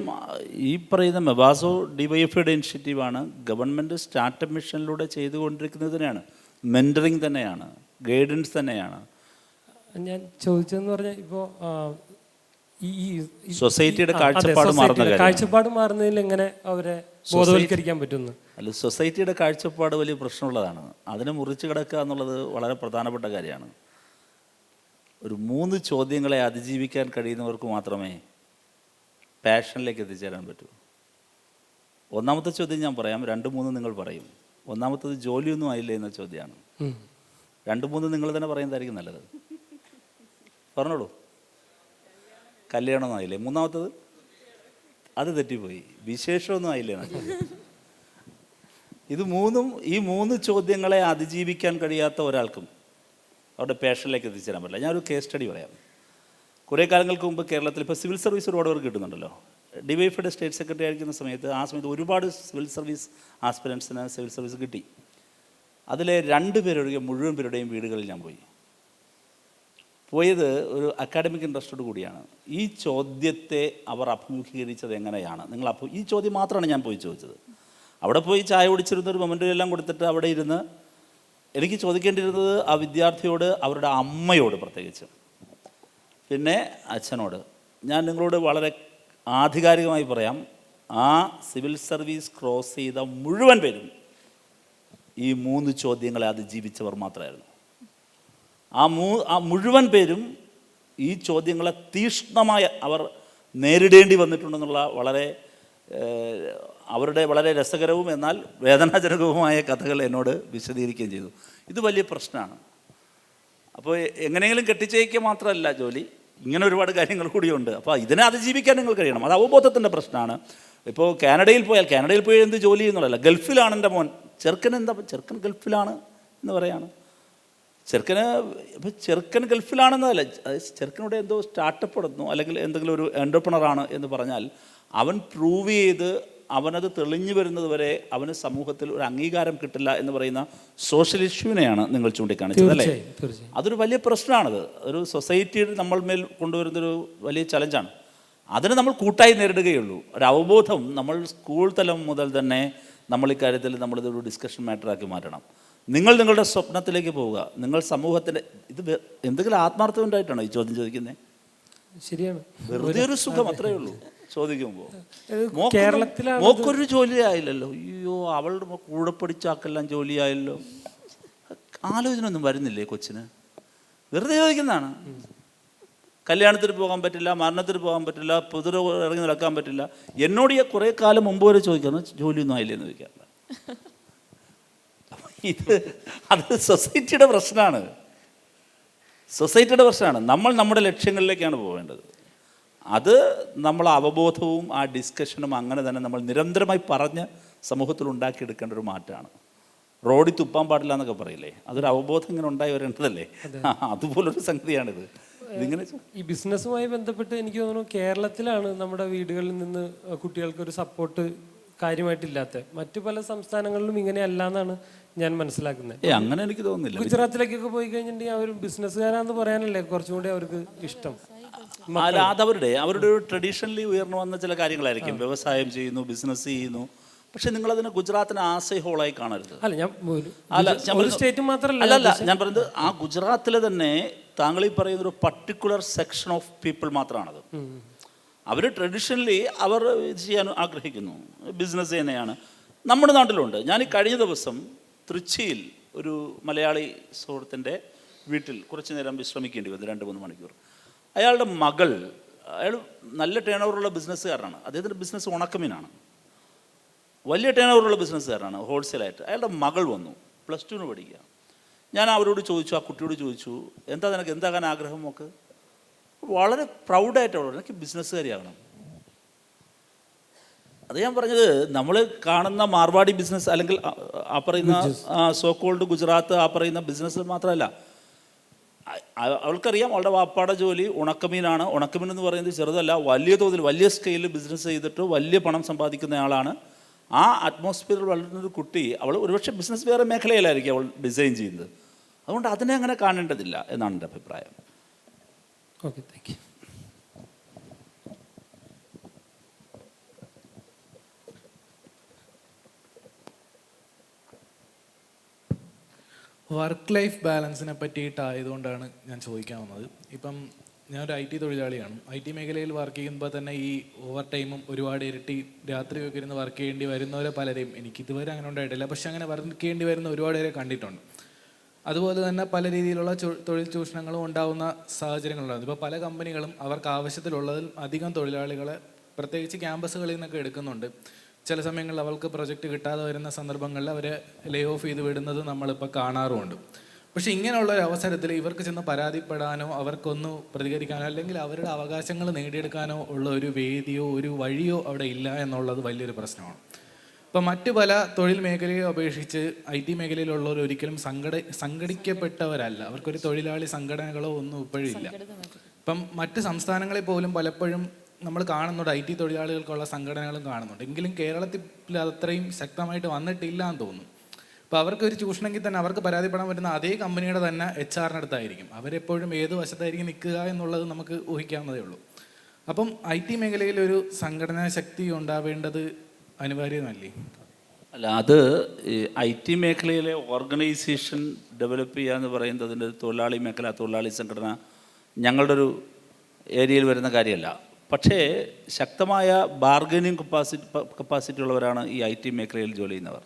ഈ പറയുന്ന മെബാസോ ഡിവൈഎഫ്ഐയുടെ ഇനിഷ്യേറ്റീവാണ്. ഗവൺമെൻറ് സ്റ്റാർട്ടപ്പ് മിഷനിലൂടെ ചെയ്തുകൊണ്ടിരിക്കുന്നത് തന്നെയാണ്, മെൻറ്ററിങ് തന്നെയാണ്, ഗൈഡൻസ് തന്നെയാണ്. ഞാൻ ചോദിച്ചതെന്ന് പറഞ്ഞാൽ ഇപ്പോൾ ഈ സൊസൈറ്റിയുടെ കാഴ്ചപ്പാട് മാറുന്നതിൽ എങ്ങനെ അവരെ ബോധവൽക്കരിക്കാൻ പറ്റുന്നു? അല്ല, സൊസൈറ്റിയുടെ കാഴ്ചപ്പാട് വലിയ പ്രശ്നമുള്ളതാണ്. അതിനെ മുറിച്ച് കിടക്കുക എന്നുള്ളത് വളരെ പ്രധാനപ്പെട്ട കാര്യമാണ്. ഒരു 3 ചോദ്യങ്ങളെ അതിജീവിക്കാൻ കഴിയുന്നവർക്ക് മാത്രമേ പാഷനിലേക്ക് എത്തിച്ചേരാൻ പറ്റൂ. ഒന്നാമത്തെ ചോദ്യം ഞാൻ പറയാം, 2, 3 നിങ്ങൾ പറയും. ഒന്നാമത്തത് ജോലിയൊന്നും ആയില്ലേ എന്ന ചോദ്യമാണ്. 2, 3 നിങ്ങൾ തന്നെ പറയുന്നതായിരിക്കും നല്ലത്. പറഞ്ഞോളൂ. കല്യാണമൊന്നും ആയില്ലേ? മൂന്നാമത്തത് അത് തെറ്റിപ്പോയി, വിശേഷമൊന്നും ആയില്ലേ എന്നാ ചോദ്യം. ഈ 3 ചോദ്യങ്ങളെ അതിജീവിക്കാൻ കഴിയാത്ത ഒരാൾക്കും അവരുടെ പാഷനിലേക്ക് എത്തിച്ചേരാൻ പറ്റില്ല. ഞാനൊരു കേസ് സ്റ്റഡി പറയാം. കുറേ കാലങ്ങൾക്ക് മുമ്പ് കേരളത്തിൽ ഇപ്പോൾ സിവിൽ സർവീസ് ഒരുപാട് പേർക്ക് കിട്ടുന്നുണ്ടല്ലോ. ഡിവൈഎഫ്ഐയുടെ സ്റ്റേറ്റ് സെക്രട്ടറി ആയിരിക്കുന്ന സമയത്ത് ഒരുപാട് സിവിൽ സർവീസ് ആസ്പിരൻസിന് സിവിൽ സർവീസ് കിട്ടി. അതിലെ 2 പേരൊഴികെ മുഴുവൻ പേരുടെയും വീടുകളിൽ ഞാൻ പോയത് ഒരു അക്കാഡമിക് ഇൻട്രസ്റ്റോട് കൂടിയാണ്. ഈ ചോദ്യത്തെ അവർ അഭിമുഖീകരിച്ചത് എങ്ങനെയാണ്? ഈ ചോദ്യം മാത്രമാണ് ഞാൻ പോയി ചോദിച്ചത്. അവിടെ പോയി ചായ കുടിച്ചിരുന്നൊരു മൊമെൻ്റ് എല്ലാം കൊടുത്തിട്ട് അവിടെ ഇരുന്ന് എനിക്ക് ചോദിക്കേണ്ടിയിരുന്നത് ആ വിദ്യാർത്ഥിയോട്, അവരുടെ അമ്മയോട് പ്രത്യേകിച്ച്, പിന്നെ അച്ഛനോട്. ഞാൻ നിങ്ങളോട് വളരെ ആധികാരികമായി പറയാം, ആ സിവിൽ സർവീസ് ക്രോസ് ചെയ്ത മുഴുവൻ പേരും ഈ 3 ചോദ്യങ്ങളെ അതിജീവിച്ചവർ മാത്രമായിരുന്നു. ആ മുഴുവൻ പേരും ഈ ചോദ്യങ്ങളെ തീക്ഷ്ണമായി അവർ നേരിടേണ്ടി വന്നിട്ടുണ്ടെന്നുള്ള അവരുടെ വളരെ രസകരവും എന്നാൽ വേദനാജനകവുമായ കഥകൾ എന്നോട് വിശദീകരിക്കുകയും ചെയ്തു. ഇത് വലിയ പ്രശ്നമാണ്. അപ്പോൾ എങ്ങനെയെങ്കിലും കെട്ടിച്ചയക്കുക മാത്രമല്ല ജോലി, ഇങ്ങനെ ഒരുപാട് കാര്യങ്ങൾ കൂടിയുണ്ട്. അപ്പോൾ ഇതിനെ അതിജീവിക്കാൻ നിങ്ങൾ കഴിയണം. അത് അവബോധത്തിൻ്റെ പ്രശ്നമാണ്. ഇപ്പോൾ കാനഡയിൽ പോയി എന്ത് ജോലി എന്നുള്ളതല്ല. ഗൾഫിലാണ് എൻ്റെ മോൻ, ചെറുക്കൻ ഗൾഫിലാണ് എന്ന് പറയാണ്. ചെറുക്കൻ ഗൾഫിലാണെന്നതല്ല, ചെറുക്കനോട് എന്തോ സ്റ്റാർട്ടപ്പ് നടന്നു അല്ലെങ്കിൽ എന്തെങ്കിലും ഒരു എൻ്റർപ്രണറാണ് എന്ന് പറഞ്ഞാൽ അവൻ പ്രൂവ് ചെയ്ത് അവനത് തെളിഞ്ഞു വരുന്നത് വരെ അവന് സമൂഹത്തിൽ ഒരു അംഗീകാരം കിട്ടില്ല എന്ന് പറയുന്ന സോഷ്യൽ ഇഷ്യൂവിനെയാണ് നിങ്ങൾ ചൂണ്ടിക്കാണിച്ചത്, അല്ലേ? അതൊരു വലിയ പ്രശ്നമാണത്. ഒരു സൊസൈറ്റിയിൽ നമ്മൾ മേൽ കൊണ്ടുവരുന്നൊരു വലിയ ചലഞ്ചാണ്. അതിന് നമ്മൾ കൂട്ടായി നേരിടുകയുള്ളൂ. ഒരു അവബോധം നമ്മൾ സ്കൂൾ തലം മുതൽ തന്നെ നമ്മൾ ഇക്കാര്യത്തിൽ നമ്മളിതൊരു ഡിസ്കഷൻ മാറ്ററാക്കി മാറ്റണം. നിങ്ങളുടെ സ്വപ്നത്തിലേക്ക് പോവുക. നിങ്ങൾ സമൂഹത്തിൻ്റെ എന്തെങ്കിലും ആത്മാർത്ഥം ഉണ്ടായിട്ടാണോ ഈ ചോദ്യം ചോദിക്കുന്നത്? ശരിയാണ്, വെറുതെ ഒരു സുഖം, അത്രയേ ഉള്ളൂ. ചോദിക്കുമ്പോൾ മോക്കൊരു ജോലി ആയില്ലല്ലോ, അയ്യോ അവളുടെ കൂടെ പഠിച്ചാക്കെല്ലാം ജോലിയായല്ലോ, ആലോചന ഒന്നും വരുന്നില്ലേ കൊച്ചിന്? വെറുതെ ചോദിക്കുന്നതാണ്. കല്യാണത്തിന് പോകാൻ പറ്റില്ല, മരണത്തിന് പോകാൻ പറ്റില്ല, പുതിര ഇറങ്ങി നടക്കാൻ പറ്റില്ല. എന്നോട് ഈ കുറേ കാലം മുമ്പ് വരെ ചോദിക്കാന്ന് ജോലിയൊന്നും ആയില്ലെന്ന് ചോദിക്കാറില്ല. അത് സൊസൈറ്റിയുടെ പ്രശ്നമാണ്. നമ്മൾ നമ്മുടെ ലക്ഷ്യങ്ങളിലേക്കാണ് പോവേണ്ടത്. അത് നമ്മൾ അവബോധവും ആ ഡിസ്കഷനും അങ്ങനെ തന്നെ നമ്മൾ നിരന്തരമായി പറഞ്ഞ് സമൂഹത്തിൽ ഉണ്ടാക്കിയെടുക്കേണ്ട ഒരു മാറ്റമാണ്. റോഡിൽ തുപ്പാൻ പാടില്ല എന്നൊക്കെ പറയില്ലേ, അതൊരു അവബോധം ഇങ്ങനെ ഉണ്ടായി വരേണ്ടതല്ലേ? അതുപോലൊരു സംഗതിയാണിത്. ഇതിങ്ങനെ ഈ ബിസിനസ്സുമായി ബന്ധപ്പെട്ട് എനിക്ക് തോന്നുന്നു കേരളത്തിലാണ് നമ്മുടെ വീടുകളിൽ നിന്ന് കുട്ടികൾക്ക് ഒരു സപ്പോർട്ട് കാര്യമായിട്ടില്ലാത്ത. മറ്റു പല സംസ്ഥാനങ്ങളിലും ഇങ്ങനെ അല്ല എന്നാണ് ഞാൻ മനസ്സിലാക്കുന്നത്. അങ്ങനെ എനിക്ക് തോന്നുന്നില്ല. ഗുജറാത്തിലേക്കൊക്കെ പോയി കഴിഞ്ഞിട്ടുണ്ടെങ്കിൽ അവർ ബിസിനസ്സുകാരാന്ന് പറയാനല്ലേ കുറച്ചും കൂടി അവർക്ക് ഇഷ്ടം. അല്ല, അതവരുടെ ഒരു ട്രഡീഷണലി ഉയർന്നു വന്ന ചില കാര്യങ്ങളായിരിക്കും. വ്യവസായം ചെയ്യുന്നു, ബിസിനസ് ചെയ്യുന്നു. പക്ഷെ നിങ്ങളതിനെ ഗുജറാത്തിനെ ആസൈ ഹോളായി കാണരുത്. ഒരു സ്റ്റേറ്റ് മാത്രമല്ല. അല്ല, ഞാൻ പറയുന്നത് ആ ഗുജറാത്തിലെ തന്നെ താങ്കൾ ഈ പറയുന്ന ഒരു പർട്ടിക്കുലർ സെക്ഷൻ ഓഫ് പീപ്പിൾ മാത്രമാണത്. അവർ ട്രഡീഷണലി അവർ ഇത് ചെയ്യാൻ ആഗ്രഹിക്കുന്നു, ബിസിനസ് തന്നെയാണ്. നമ്മുടെ നാട്ടിലുണ്ട്. ഞാൻ ഈ കഴിഞ്ഞ ദിവസം തൃച്ചിയിൽ ഒരു മലയാളി സുഹൃത്തിൻ്റെ വീട്ടിൽ കുറച്ച് നേരം വിശ്രമിക്കേണ്ടി വന്നു, 2-3 മണിക്കൂർ. അയാളുടെ മകൾ, അയാൾ നല്ല ടേൺ ഓവറുള്ള ബിസിനസ്സുകാരനാണ്. അദ്ദേഹത്തിൻ്റെ ബിസിനസ് ഉണക്കമീനാണ്. വലിയ ടേൺ ഓവറുള്ള ബിസിനസ്സുകാരനാണ്, ഹോൾസെയിലായിട്ട്. അയാളുടെ മകൾ വന്നു, +2 പഠിക്കുക. ഞാൻ അവരോട് ചോദിച്ചു, ആ കുട്ടിയോട് ചോദിച്ചു, നിനക്ക് എന്താകാൻ ആഗ്രഹം? നോക്ക്, വളരെ പ്രൗഡായിട്ട് അവളോട്, എനിക്ക് ബിസിനസ്സുകാരിയാകണം. അത് ഞാൻ പറഞ്ഞത്, നമ്മൾ കാണുന്ന മാർവാടി ബിസിനസ് അല്ലെങ്കിൽ ആ പറയുന്ന സോക്കോൾഡ് ഗുജറാത്ത് ആ പറയുന്ന ബിസിനസ് മാത്രമല്ല. അവൾക്കറിയാം അവളുടെ വാപ്പാടെ ജോലി ഉണക്കമീനാണ്. ഉണക്കമീൻ എന്ന് പറയുന്നത് ചെറുതല്ല, വലിയ തോതിൽ വലിയ സ്കെയിലിൽ ബിസിനസ് ചെയ്തിട്ട് വലിയ പണം സമ്പാദിക്കുന്ന ആളാണ്. ആ അറ്റ്മോസ്ഫിയറിൽ വളരുന്നൊരു കുട്ടി, അവൾ ഒരുപക്ഷെ ബിസിനസ് വേറെ മേഖലയിലായിരിക്കും അവൾ ഡിസൈൻ ചെയ്യുന്നത്. അതുകൊണ്ട് അതിനെ അങ്ങനെ കാണേണ്ടതില്ല എന്നാണ് എൻ്റെ അഭിപ്രായം. Okay, thank you. Work life ബാലൻസിനെ പറ്റിയിട്ടായതുകൊണ്ടാണ് ഞാൻ ചോദിക്കാൻ വന്നത്. ഇപ്പം ഞാനൊരു IT തൊഴിലാളിയാണ്. IT മേഖലയിൽ വർക്ക് ചെയ്യുമ്പോൾ തന്നെ ഈ ഓവർ ടൈമും ഒരുപാട് ഇരട്ടി രാത്രിയൊക്കെ ഇരുന്ന് വർക്ക് ചെയ്യേണ്ടി വരുന്നവരെ പലരെയും, എനിക്കിതുവരെ അങ്ങനെ ഉണ്ടായിട്ടില്ല, പക്ഷെ അങ്ങനെ വർക്ക് ചെയ്യേണ്ടി വരുന്ന ഒരുപാട് പേരെ കണ്ടിട്ടുണ്ട്. അതുപോലെ തന്നെ പല രീതിയിലുള്ള തൊഴിൽ ചൂഷണങ്ങളും ഉണ്ടാകുന്ന സാഹചര്യങ്ങളുണ്ടാകുന്നു. ഇപ്പോൾ പല കമ്പനികളും അവർക്ക് ആവശ്യത്തിലുള്ളതിൽ അധികം തൊഴിലാളികളെ പ്രത്യേകിച്ച് ക്യാമ്പസുകളിൽ നിന്നൊക്കെ എടുക്കുന്നുണ്ട്. ചില സമയങ്ങളിൽ അവർക്ക് പ്രൊജക്റ്റ് കിട്ടാതെ വരുന്ന സന്ദർഭങ്ങളിൽ അവരെ ലേ ഓഫ് ചെയ്ത് വിടുന്നത് നമ്മളിപ്പോൾ കാണാറുമുണ്ട്. പക്ഷേ ഇങ്ങനെയുള്ള ഒരു അവസരത്തിൽ ഇവർക്ക് ചെന്ന് പരാതിപ്പെടാനോ അവർക്കൊന്ന് പ്രതികരിക്കാനോ അല്ലെങ്കിൽ അവരുടെ അവകാശങ്ങൾ നേടിയെടുക്കാനോ ഉള്ള ഒരു വേദിയോ ഒരു വഴിയോ അവിടെ ഇല്ല എന്നുള്ളത് വലിയൊരു പ്രശ്നമാണ്. ഇപ്പം മറ്റു പല തൊഴിൽ മേഖലയെ അപേക്ഷിച്ച് IT മേഖലയിലുള്ളവർ ഒരിക്കലും സംഘടിക്കപ്പെട്ടവരല്ല. അവർക്കൊരു തൊഴിലാളി സംഘടനകളോ ഒന്നും ഇപ്പോഴും ഇല്ല. ഇപ്പം മറ്റ് സംസ്ഥാനങ്ങളിൽ പോലും പലപ്പോഴും നമ്മൾ കാണുന്നുണ്ട് IT തൊഴിലാളികൾക്കുള്ള സംഘടനകളും കാണുന്നുണ്ട്. എങ്കിലും കേരളത്തിൽ അത്രയും ശക്തമായിട്ട് വന്നിട്ടില്ല എന്ന് തോന്നുന്നു. അപ്പോൾ അവർക്കൊരു ചൂഷണമെങ്കിൽ തന്നെ അവർക്ക് പരാതിപ്പെടാൻ പറ്റുന്ന അതേ കമ്പനിയുടെ തന്നെ HR അടുത്തായിരിക്കും. അവരെപ്പോഴും ഏത് വശത്തായിരിക്കും നിൽക്കുക എന്നുള്ളത് നമുക്ക് ഊഹിക്കാവുന്നതേ ഉള്ളൂ. അപ്പം IT മേഖലയിൽ ഒരു സംഘടനാ ശക്തി ഉണ്ടാവേണ്ടത് അനിവാര്യമല്ലേ? അല്ല, അത് IT മേഖലയിലെ ഓർഗനൈസേഷൻ ഡെവലപ്പ് ചെയ്യുക എന്ന് പറയുന്നതിൻ്റെ തൊഴിലാളി മേഖല, തൊഴിലാളി സംഘടന ഞങ്ങളുടെ ഒരു ഏരിയയിൽ വരുന്ന കാര്യമല്ല. പക്ഷേ ശക്തമായ ബാർഗനിങ് കപ്പാസിറ്റി ഉള്ളവരാണ് ഈ IT മേഖലയിൽ ജോലി ചെയ്യുന്നവർ.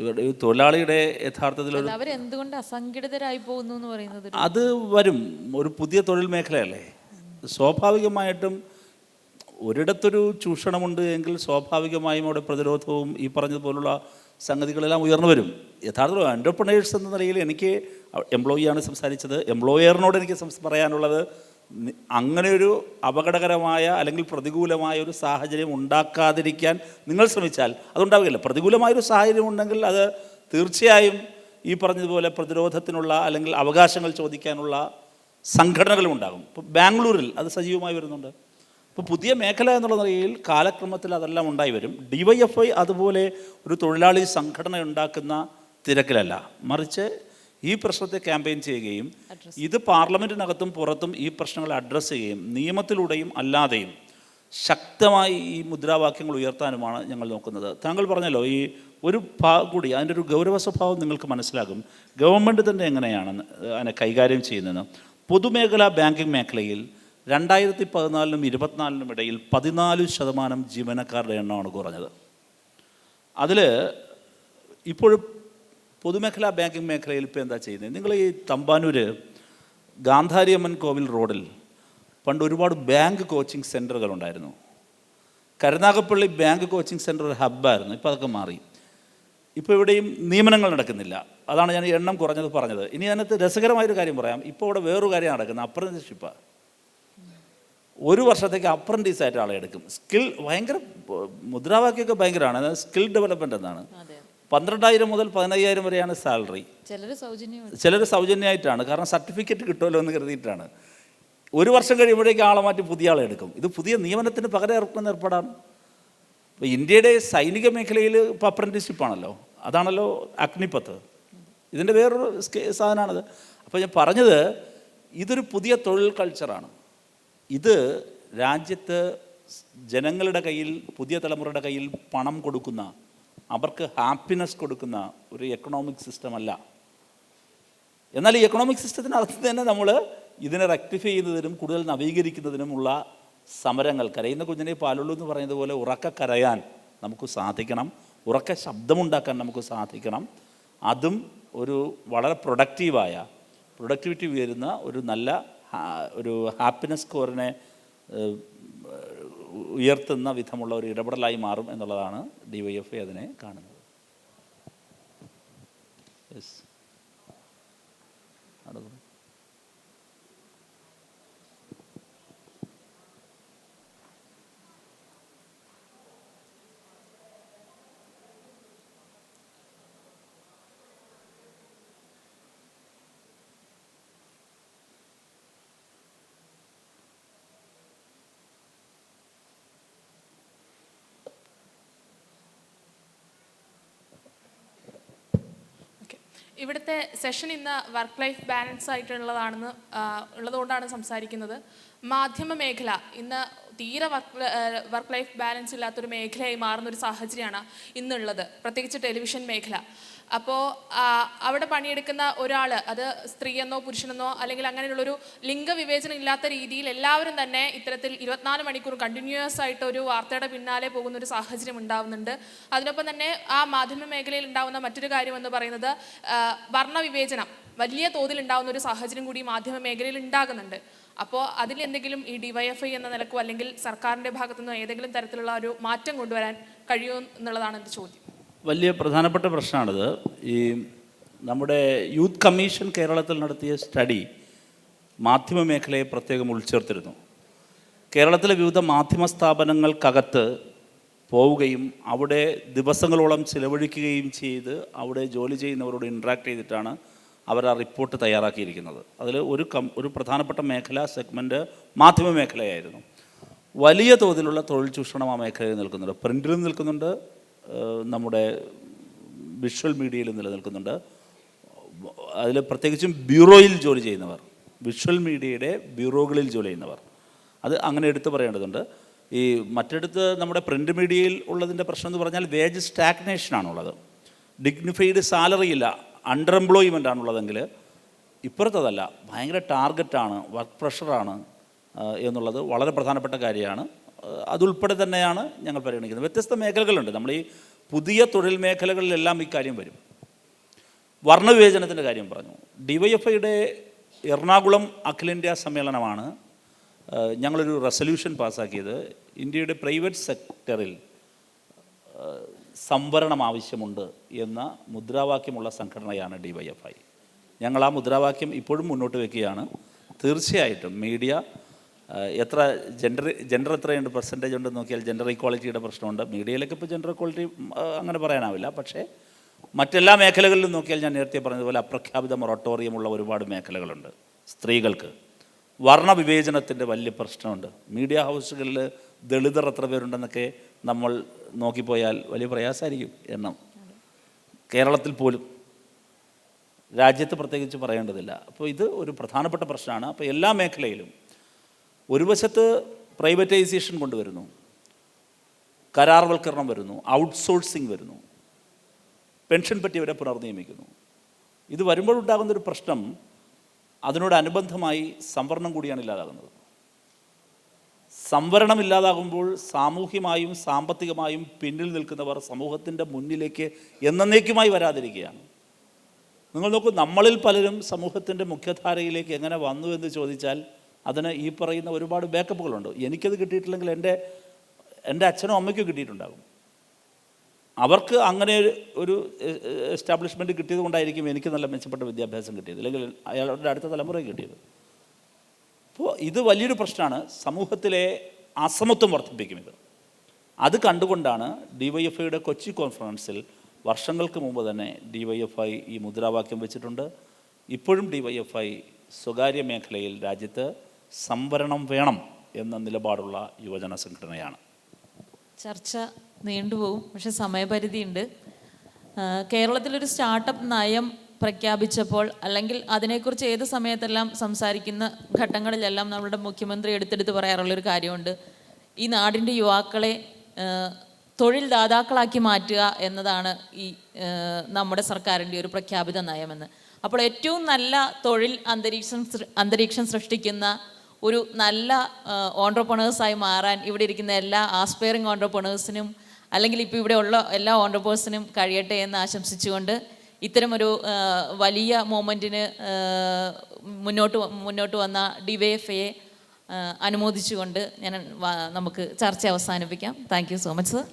ഇവരുടെ തൊഴിലാളിയുടെ യഥാർത്ഥത്തിൽ അവരെന്തുകൊണ്ട് അസംഘടിതരായി പോകുന്നു എന്ന് പറയുന്നത് അത് വരും. ഒരു പുതിയ തൊഴിൽ മേഖലയല്ലേ, സ്വാഭാവികമായിട്ടും ഒരിടത്തൊരു ചൂഷണമുണ്ട് എങ്കിൽ സ്വാഭാവികമായും അവിടെ പ്രതിരോധവും ഈ പറഞ്ഞതുപോലുള്ള സംഗതികളെല്ലാം ഉയർന്നു വരും. യഥാർത്ഥത്തിൽ എൻ്റർപ്രണേഴ്സ് എന്ന നിലയിൽ എനിക്ക് എംപ്ലോയിയാണ് സംസാരിച്ചത്. എംപ്ലോയറിനോട് എനിക്ക് പറയാനുള്ളത്, അങ്ങനെയൊരു അപകടകരമായ അല്ലെങ്കിൽ പ്രതികൂലമായ ഒരു സാഹചര്യം ഉണ്ടാക്കാതിരിക്കാൻ നിങ്ങൾ ശ്രമിച്ചാൽ അതുണ്ടാവുകയില്ല. പ്രതികൂലമായൊരു സാഹചര്യം ഉണ്ടെങ്കിൽ അത് തീർച്ചയായും ഈ പറഞ്ഞതുപോലെ പ്രതിരോധത്തിനുള്ള അല്ലെങ്കിൽ അവകാശങ്ങൾ ചോദിക്കാനുള്ള സംഘടനകളും ഉണ്ടാകും. ഇപ്പോൾ ബാംഗ്ലൂരിൽ അത് സജീവമായി വരുന്നുണ്ട്. ഇപ്പോൾ പുതിയ മേഖല എന്നുള്ള നിലയിൽ കാലക്രമത്തിൽ അതെല്ലാം ഉണ്ടായി വരും. DYFI അതുപോലെ ഒരു തൊഴിലാളി സംഘടന ഉണ്ടാക്കുന്ന തിരക്കിലല്ല, മറിച്ച് ഈ പ്രശ്നത്തെ ക്യാമ്പയിൻ ചെയ്യുകയും ഇത് പാർലമെൻറ്റിനകത്തും പുറത്തും ഈ പ്രശ്നങ്ങളെ അഡ്രസ്സ് ചെയ്യുകയും നിയമത്തിലൂടെയും അല്ലാതെയും ശക്തമായി ഈ മുദ്രാവാക്യങ്ങൾ ഉയർത്താനുമാണ് ഞങ്ങൾ നോക്കുന്നത്. താങ്കൾ പറഞ്ഞല്ലോ, ഈ ഒരു കൂടി അതിൻ്റെ ഒരു ഗൗരവ സ്വഭാവം നിങ്ങൾക്ക് മനസ്സിലാകും. ഗവൺമെൻറ് തന്നെ എങ്ങനെയാണ് അതിനെ കൈകാര്യം ചെയ്യുന്നതെന്ന്. പൊതുമേഖലാ ബാങ്കിങ് മേഖലയിൽ 2014-നും 2024-നും ഇടയിൽ 14% ജീവനക്കാരുടെ എണ്ണമാണ് കുറഞ്ഞത്. അതിൽ ഇപ്പോഴും പൊതുമേഖലാ ബാങ്കിങ് മേഖലയിൽ ഇപ്പോൾ എന്താ ചെയ്യുന്നത്? നിങ്ങൾ ഈ തമ്പാനൂർ ഗാന്ധാരിയമ്മൻ കോവിൽ റോഡിൽ പണ്ട് ഒരുപാട് ബാങ്ക് കോച്ചിങ് സെൻറ്ററുകൾ ഉണ്ടായിരുന്നു. കരുനാഗപ്പള്ളി ബാങ്ക് കോച്ചിങ് സെൻറ്റർ ഒരു ഹബ്ബായിരുന്നു. ഇപ്പോൾ അതൊക്കെ മാറി. ഇപ്പോൾ ഇവിടെയും നിയമനങ്ങൾ നടക്കുന്നില്ല. അതാണ് ഞാൻ എണ്ണം കുറഞ്ഞത് പറഞ്ഞത്. ഇനി അതിനകത്ത് രസകരമായൊരു കാര്യം പറയാം. ഇപ്പോൾ ഇവിടെ വേറൊരു കാര്യം നടക്കുന്നത്, അപ്രന്റീസ്ഷിപ്പാണ്. 1 വർഷത്തേക്ക് അപ്രൻറ്റീസായിട്ട് ആളെ എടുക്കും. സ്കിൽ ഭയങ്കര മുദ്രാവാക്യമൊക്കെ ഭയങ്കരമാണ്, അതായത് സ്കിൽ ഡെവലപ്മെൻ്റ് എന്നാണ്. 12,000 മുതൽ 15,000 വരെയാണ് സാലറി. ചിലർ സൗജന്യം, ചിലർ സൗജന്യമായിട്ടാണ്, കാരണം സർട്ടിഫിക്കറ്റ് കിട്ടുമല്ലോ എന്ന് കരുതിയിട്ടാണ്. 1 വർഷം കഴിയുമ്പോഴേക്കും ആളെ മാറ്റി പുതിയ ആളെ എടുക്കും. ഇത് പുതിയ നിയമനത്തിന് പകരം ഏർപ്പെടുന്ന ഏർപ്പാടാണ്. ഇപ്പോൾ ഇന്ത്യയുടെ സൈനിക മേഖലയിൽ ഇപ്പോൾ അപ്രൻറ്റിസ്ഷിപ്പാണല്ലോ, അതാണല്ലോ അഗ്നിപത്ത്. ഇതിൻ്റെ വേറൊരു സാധനമാണത്. അപ്പോൾ ഞാൻ പറഞ്ഞത്, ഇതൊരു പുതിയ തൊഴിൽ കൾച്ചറാണ്. ഇത് രാജ്യത്ത് ജനങ്ങളുടെ കയ്യിൽ, പുതിയ തലമുറയുടെ കയ്യിൽ പണം കൊടുക്കുന്ന, അവർക്ക് ഹാപ്പിനെസ് കൊടുക്കുന്ന ഒരു എക്കണോമിക് സിസ്റ്റം അല്ല. എന്നാൽ ഈ എക്കണോമിക് സിസ്റ്റത്തിനകത്ത് തന്നെ നമ്മൾ ഇതിനെ റെക്ടിഫൈ ചെയ്യുന്നതിനും കൂടുതൽ നവീകരിക്കുന്നതിനുമുള്ള സമരങ്ങൾ, കരയുന്ന കുഞ്ഞിനെ പാലുള്ളൂ എന്ന് പറയുന്നത് പോലെ ഉറക്ക കരയാൻ നമുക്ക് സാധിക്കണം, ഉറക്ക ശബ്ദമുണ്ടാക്കാൻ നമുക്ക് സാധിക്കണം. അതും ഒരു വളരെ പ്രൊഡക്ടിവിറ്റി ഉയരുന്ന ഒരു നല്ല ഒരു ഹാപ്പിനെസ് സ്കോറിനെ ഉയർത്തുന്ന വിധമുള്ള ഒരു ഇടപെടലായി മാറും എന്നുള്ളതാണ് DYFI അതിനെ കാണുന്നത്. യെസ്. ഇവിടുത്തെ സെഷൻ ഇന്ന് വർക്ക് ലൈഫ് ബാലൻസ് ആയിട്ടുള്ളതാണെന്ന് ഉള്ളതുകൊണ്ടാണ് സംസാരിക്കുന്നത്. മാധ്യമ മേഖല ഇന്ന് തീരെ വർക്ക് ലൈഫ് ബാലൻസ് ഇല്ലാത്തൊരു മേഖലയായി മാറുന്നൊരു സാഹചര്യമാണ് ഇന്നുള്ളത്, പ്രത്യേകിച്ച് ടെലിവിഷൻ മേഖല. അപ്പോൾ അവിടെ പണിയെടുക്കുന്ന ഒരാൾ, അത് സ്ത്രീയെന്നോ പുരുഷനെന്നോ അല്ലെങ്കിൽ അങ്ങനെയുള്ളൊരു ലിംഗവിവേചനം ഇല്ലാത്ത രീതിയിൽ എല്ലാവരും തന്നെ ഇത്തരത്തിൽ 24 മണിക്കൂർ കണ്ടിന്യൂസ് ആയിട്ട് ഒരു വാർത്തയുടെ പിന്നാലെ പോകുന്ന ഒരു സാഹചര്യം ഉണ്ടാവുന്നുണ്ട്. അതിനൊപ്പം തന്നെ ആ മാധ്യമ മേഖലയിൽ ഉണ്ടാകുന്ന മറ്റൊരു കാര്യം എന്ന് പറയുന്നത് വർണ്ണവിവേചനം വലിയ തോതിൽ ഉണ്ടാകുന്ന ഒരു സാഹചര്യം കൂടി മാധ്യമ മേഖലയിൽ ഉണ്ടാകുന്നുണ്ട്. അപ്പോൾ അതിലെന്തെങ്കിലും ഈ DYFI എന്ന നിലക്കോ അല്ലെങ്കിൽ സർക്കാരിൻ്റെ ഭാഗത്തുനിന്നോ ഏതെങ്കിലും തരത്തിലുള്ള ഒരു മാറ്റം കൊണ്ടുവരാൻ കഴിയുമോ എന്നുള്ളതാണ് എൻ്റെ ചോദ്യം. വലിയ പ്രധാനപ്പെട്ട പ്രശ്നമാണിത്. ഈ നമ്മുടെ യൂത്ത് കമ്മീഷൻ കേരളത്തിൽ നടത്തിയ സ്റ്റഡി മാധ്യമ മേഖലയെ പ്രത്യേകം ഉൾച്ചേർത്തിരുന്നു. കേരളത്തിലെ വിവിധ മാധ്യമ സ്ഥാപനങ്ങൾക്കകത്ത് പോവുകയും അവിടെ ദിവസങ്ങളോളം ചിലവഴിക്കുകയും ചെയ്ത് അവിടെ ജോലി ചെയ്യുന്നവരോട് ഇൻട്രാക്ട് ചെയ്തിട്ടാണ് അവർ ആ റിപ്പോർട്ട് തയ്യാറാക്കിയിരിക്കുന്നത്. അതിൽ ഒരു പ്രധാനപ്പെട്ട സെഗ്മെൻറ്റ് മാധ്യമ മേഖലയായിരുന്നു. വലിയ തോതിലുള്ള തൊഴിൽ ചൂഷണം ആ മേഖലയിൽ നിൽക്കുന്നുണ്ട്. പ്രിൻറ്റിലും നിൽക്കുന്നുണ്ട്, നമ്മുടെ വിഷ്വൽ മീഡിയയിലും നിലനിൽക്കുന്നുണ്ട്. അതിൽ പ്രത്യേകിച്ചും ബ്യൂറോയിൽ ജോലി ചെയ്യുന്നവർ, വിഷ്വൽ മീഡിയയുടെ ബ്യൂറോകളിൽ ജോലി ചെയ്യുന്നവർ, അത് അങ്ങനെ എടുത്തു പറയേണ്ടതുണ്ട്. ഈ മറ്റെടുത്ത് നമ്മുടെ പ്രിൻ്റ് മീഡിയയിൽ ഉള്ളതിൻ്റെ പ്രശ്നം എന്ന് പറഞ്ഞാൽ വേജ് സ്റ്റാഗ്നേഷനാണുള്ളത്. ഡിഗ്നിഫൈഡ് സാലറി ഇല്ല, അണ്ടർ എംപ്ലോയ്മെൻ്റ് ആണുള്ളതെങ്കിൽ ഇപ്പുറത്തതല്ല, ഭയങ്കര ടാർഗറ്റാണ്, വർക്ക് പ്രഷറാണ് എന്നുള്ളത് വളരെ പ്രധാനപ്പെട്ട കാര്യമാണ്. അതുൾപ്പെടെ തന്നെയാണ് ഞങ്ങൾ പരിഗണിക്കുന്നത്. വ്യത്യസ്ത മേഖലകളുണ്ട്. നമ്മൾ ഈ പുതിയ തൊഴിൽ മേഖലകളിലെല്ലാം ഈ കാര്യം വരും. വർണ്ണവിവേചനത്തിൻ്റെ കാര്യം പറഞ്ഞു. DYFIയുടെ എറണാകുളം അഖിലേന്ത്യാ സമ്മേളനമാണ് ഞങ്ങളൊരു റെസൊല്യൂഷൻ പാസ്സാക്കിയത്. ഇന്ത്യയുടെ പ്രൈവറ്റ് സെക്ടറിൽ സംവരണം ആവശ്യമുണ്ട് എന്ന മുദ്രാവാക്യമുള്ള സംഘടനയാണ് DYFI. ഞങ്ങൾ ആ മുദ്രാവാക്യം ഇപ്പോഴും മുന്നോട്ട് വയ്ക്കുകയാണ്. തീർച്ചയായിട്ടും മീഡിയ ജെൻഡർ എത്രയുണ്ട്, പെർസെൻറ്റേജ് ഉണ്ടെന്ന് നോക്കിയാൽ ജെൻഡർ ഈക്വാളിറ്റിയുടെ പ്രശ്നമുണ്ട്. മീഡിയയിലൊക്കെ ഇപ്പോൾ ജെൻഡർ ഈക്വാളിറ്റി അങ്ങനെ പറയാനാവില്ല. പക്ഷേ മറ്റെല്ലാ മേഖലകളിലും നോക്കിയാൽ ഞാൻ നേരത്തെ പറഞ്ഞതുപോലെ അപ്രഖ്യാപിത മൊറട്ടോറിയമുള്ള ഒരുപാട് മേഖലകളുണ്ട്. സ്ത്രീകൾക്ക് വർണ്ണവിവേചനത്തിൻ്റെ വലിയ പ്രശ്നമുണ്ട്. മീഡിയ ഹൗസുകളിൽ ദളിതർ എത്ര പേരുണ്ടെന്നൊക്കെ നമ്മൾ നോക്കിപ്പോയാൽ വലിയ പ്രയാസമായിരിക്കും എണ്ണം. കേരളത്തിൽ പോലും, രാജ്യത്ത് പ്രത്യേകിച്ച് പറയേണ്ടതില്ല. അപ്പോൾ ഇത് ഒരു പ്രധാനപ്പെട്ട പ്രശ്നമാണ്. അപ്പോൾ എല്ലാ മേഖലയിലും ഒരു വശത്ത് പ്രൈവറ്റൈസേഷൻ കൊണ്ടുവരുന്നു, കരാർവൽക്കരണം വരുന്നു, ഔട്ട്സോഴ്സിങ് വരുന്നു, പെൻഷൻ പറ്റിയവരെ പുനർനിയമിക്കുന്നു. ഇത് വരുമ്പോഴുണ്ടാകുന്നൊരു പ്രശ്നം, അതിനോടനുബന്ധമായി സംവരണം കൂടിയാണ് ഇല്ലാതാകുന്നത്. സംവരണം ഇല്ലാതാകുമ്പോൾ സാമൂഹ്യമായും സാമ്പത്തികമായും പിന്നിൽ നിൽക്കുന്നവർ സമൂഹത്തിൻ്റെ മുന്നിലേക്ക് എന്നേക്കുമായി വരാതിരിക്കുകയാണ്. നിങ്ങൾ നോക്കൂ, നമ്മളിൽ പലരും സമൂഹത്തിൻ്റെ മുഖ്യധാരയിലേക്ക് എങ്ങനെ വന്നു എന്ന് ചോദിച്ചാൽ അതിന് ഈ പറയുന്ന ഒരുപാട് ബാക്കപ്പുകളുണ്ട്. എനിക്കത് കിട്ടിയിട്ടില്ലെങ്കിൽ എൻ്റെ അച്ഛനും അമ്മയ്ക്കും കിട്ടിയിട്ടുണ്ടാകും. അവർക്ക് അങ്ങനെ ഒരു എസ്റ്റാബ്ലിഷ്മെൻറ്റ് കിട്ടിയത് കൊണ്ടായിരിക്കും എനിക്ക് നല്ല മെച്ചപ്പെട്ട വിദ്യാഭ്യാസം കിട്ടിയത്, അല്ലെങ്കിൽ അയാളുടെ അടുത്ത തലമുറയ്ക്ക് കിട്ടിയത്. അപ്പോൾ ഇത് വലിയൊരു പ്രശ്നമാണ്. സമൂഹത്തിലെ അസമത്വം വർദ്ധിപ്പിക്കും ഇത്. അത് കണ്ടുകൊണ്ടാണ് DYFIയുടെ കൊച്ചി കോൺഫറൻസിൽ വർഷങ്ങൾക്ക് മുമ്പ് തന്നെ DYFI ഈ മുദ്രാവാക്യം വെച്ചിട്ടുണ്ട്. ഇപ്പോഴും DYFI സ്വകാര്യ മേഖലയിൽ രാജ്യത്ത് സംവരണം വേണം എന്ന നിലപാടുള്ള യുവജന സംഘടനയാണ്. ചർച്ച നീണ്ടുപോകും, പക്ഷെ സമയപരിധിയുണ്ട്. കേരളത്തിലൊരു സ്റ്റാർട്ടപ്പ് നയം പ്രഖ്യാപിച്ചപ്പോൾ, അല്ലെങ്കിൽ അതിനെക്കുറിച്ച് ഏത് സമയത്തെല്ലാം സംസാരിക്കുന്ന ഘട്ടങ്ങളിലെല്ലാം നമ്മുടെ മുഖ്യമന്ത്രി എടുത്തെടുത്ത് പറയാറുള്ളൊരു കാര്യമുണ്ട്, ഈ നാടിൻ്റെ യുവാക്കളെ തൊഴിൽ ദാതാക്കളാക്കി മാറ്റുക എന്നതാണ് ഈ നമ്മുടെ സർക്കാരിൻ്റെ ഒരു പ്രഖ്യാപിത നയമെന്ന്. അപ്പോൾ ഏറ്റവും നല്ല തൊഴിൽ അന്തരീക്ഷം സൃഷ്ടിക്കുന്ന ഒരു നല്ല ഓൺട്രപ്രണേഴ്സായി മാറാൻ ഇവിടെ ഇരിക്കുന്ന എല്ലാ ആസ്പയറിംഗ് ഓൺട്രപ്രണേഴ്സിനും, അല്ലെങ്കിൽ ഇപ്പോൾ ഇവിടെ ഉള്ള എല്ലാ ഓൺട്രപ്രണേഴ്സിനും കഴിയട്ടെ എന്ന് ആശംസിച്ചുകൊണ്ട് ഇത്തരമൊരു വലിയ മൂവ്മെൻറ്റിന് മുന്നോട്ട് വന്ന DYFIയെ അനുമോദിച്ചുകൊണ്ട് നമുക്ക് ചർച്ച അവസാനിപ്പിക്കാം. Thank you so much sir.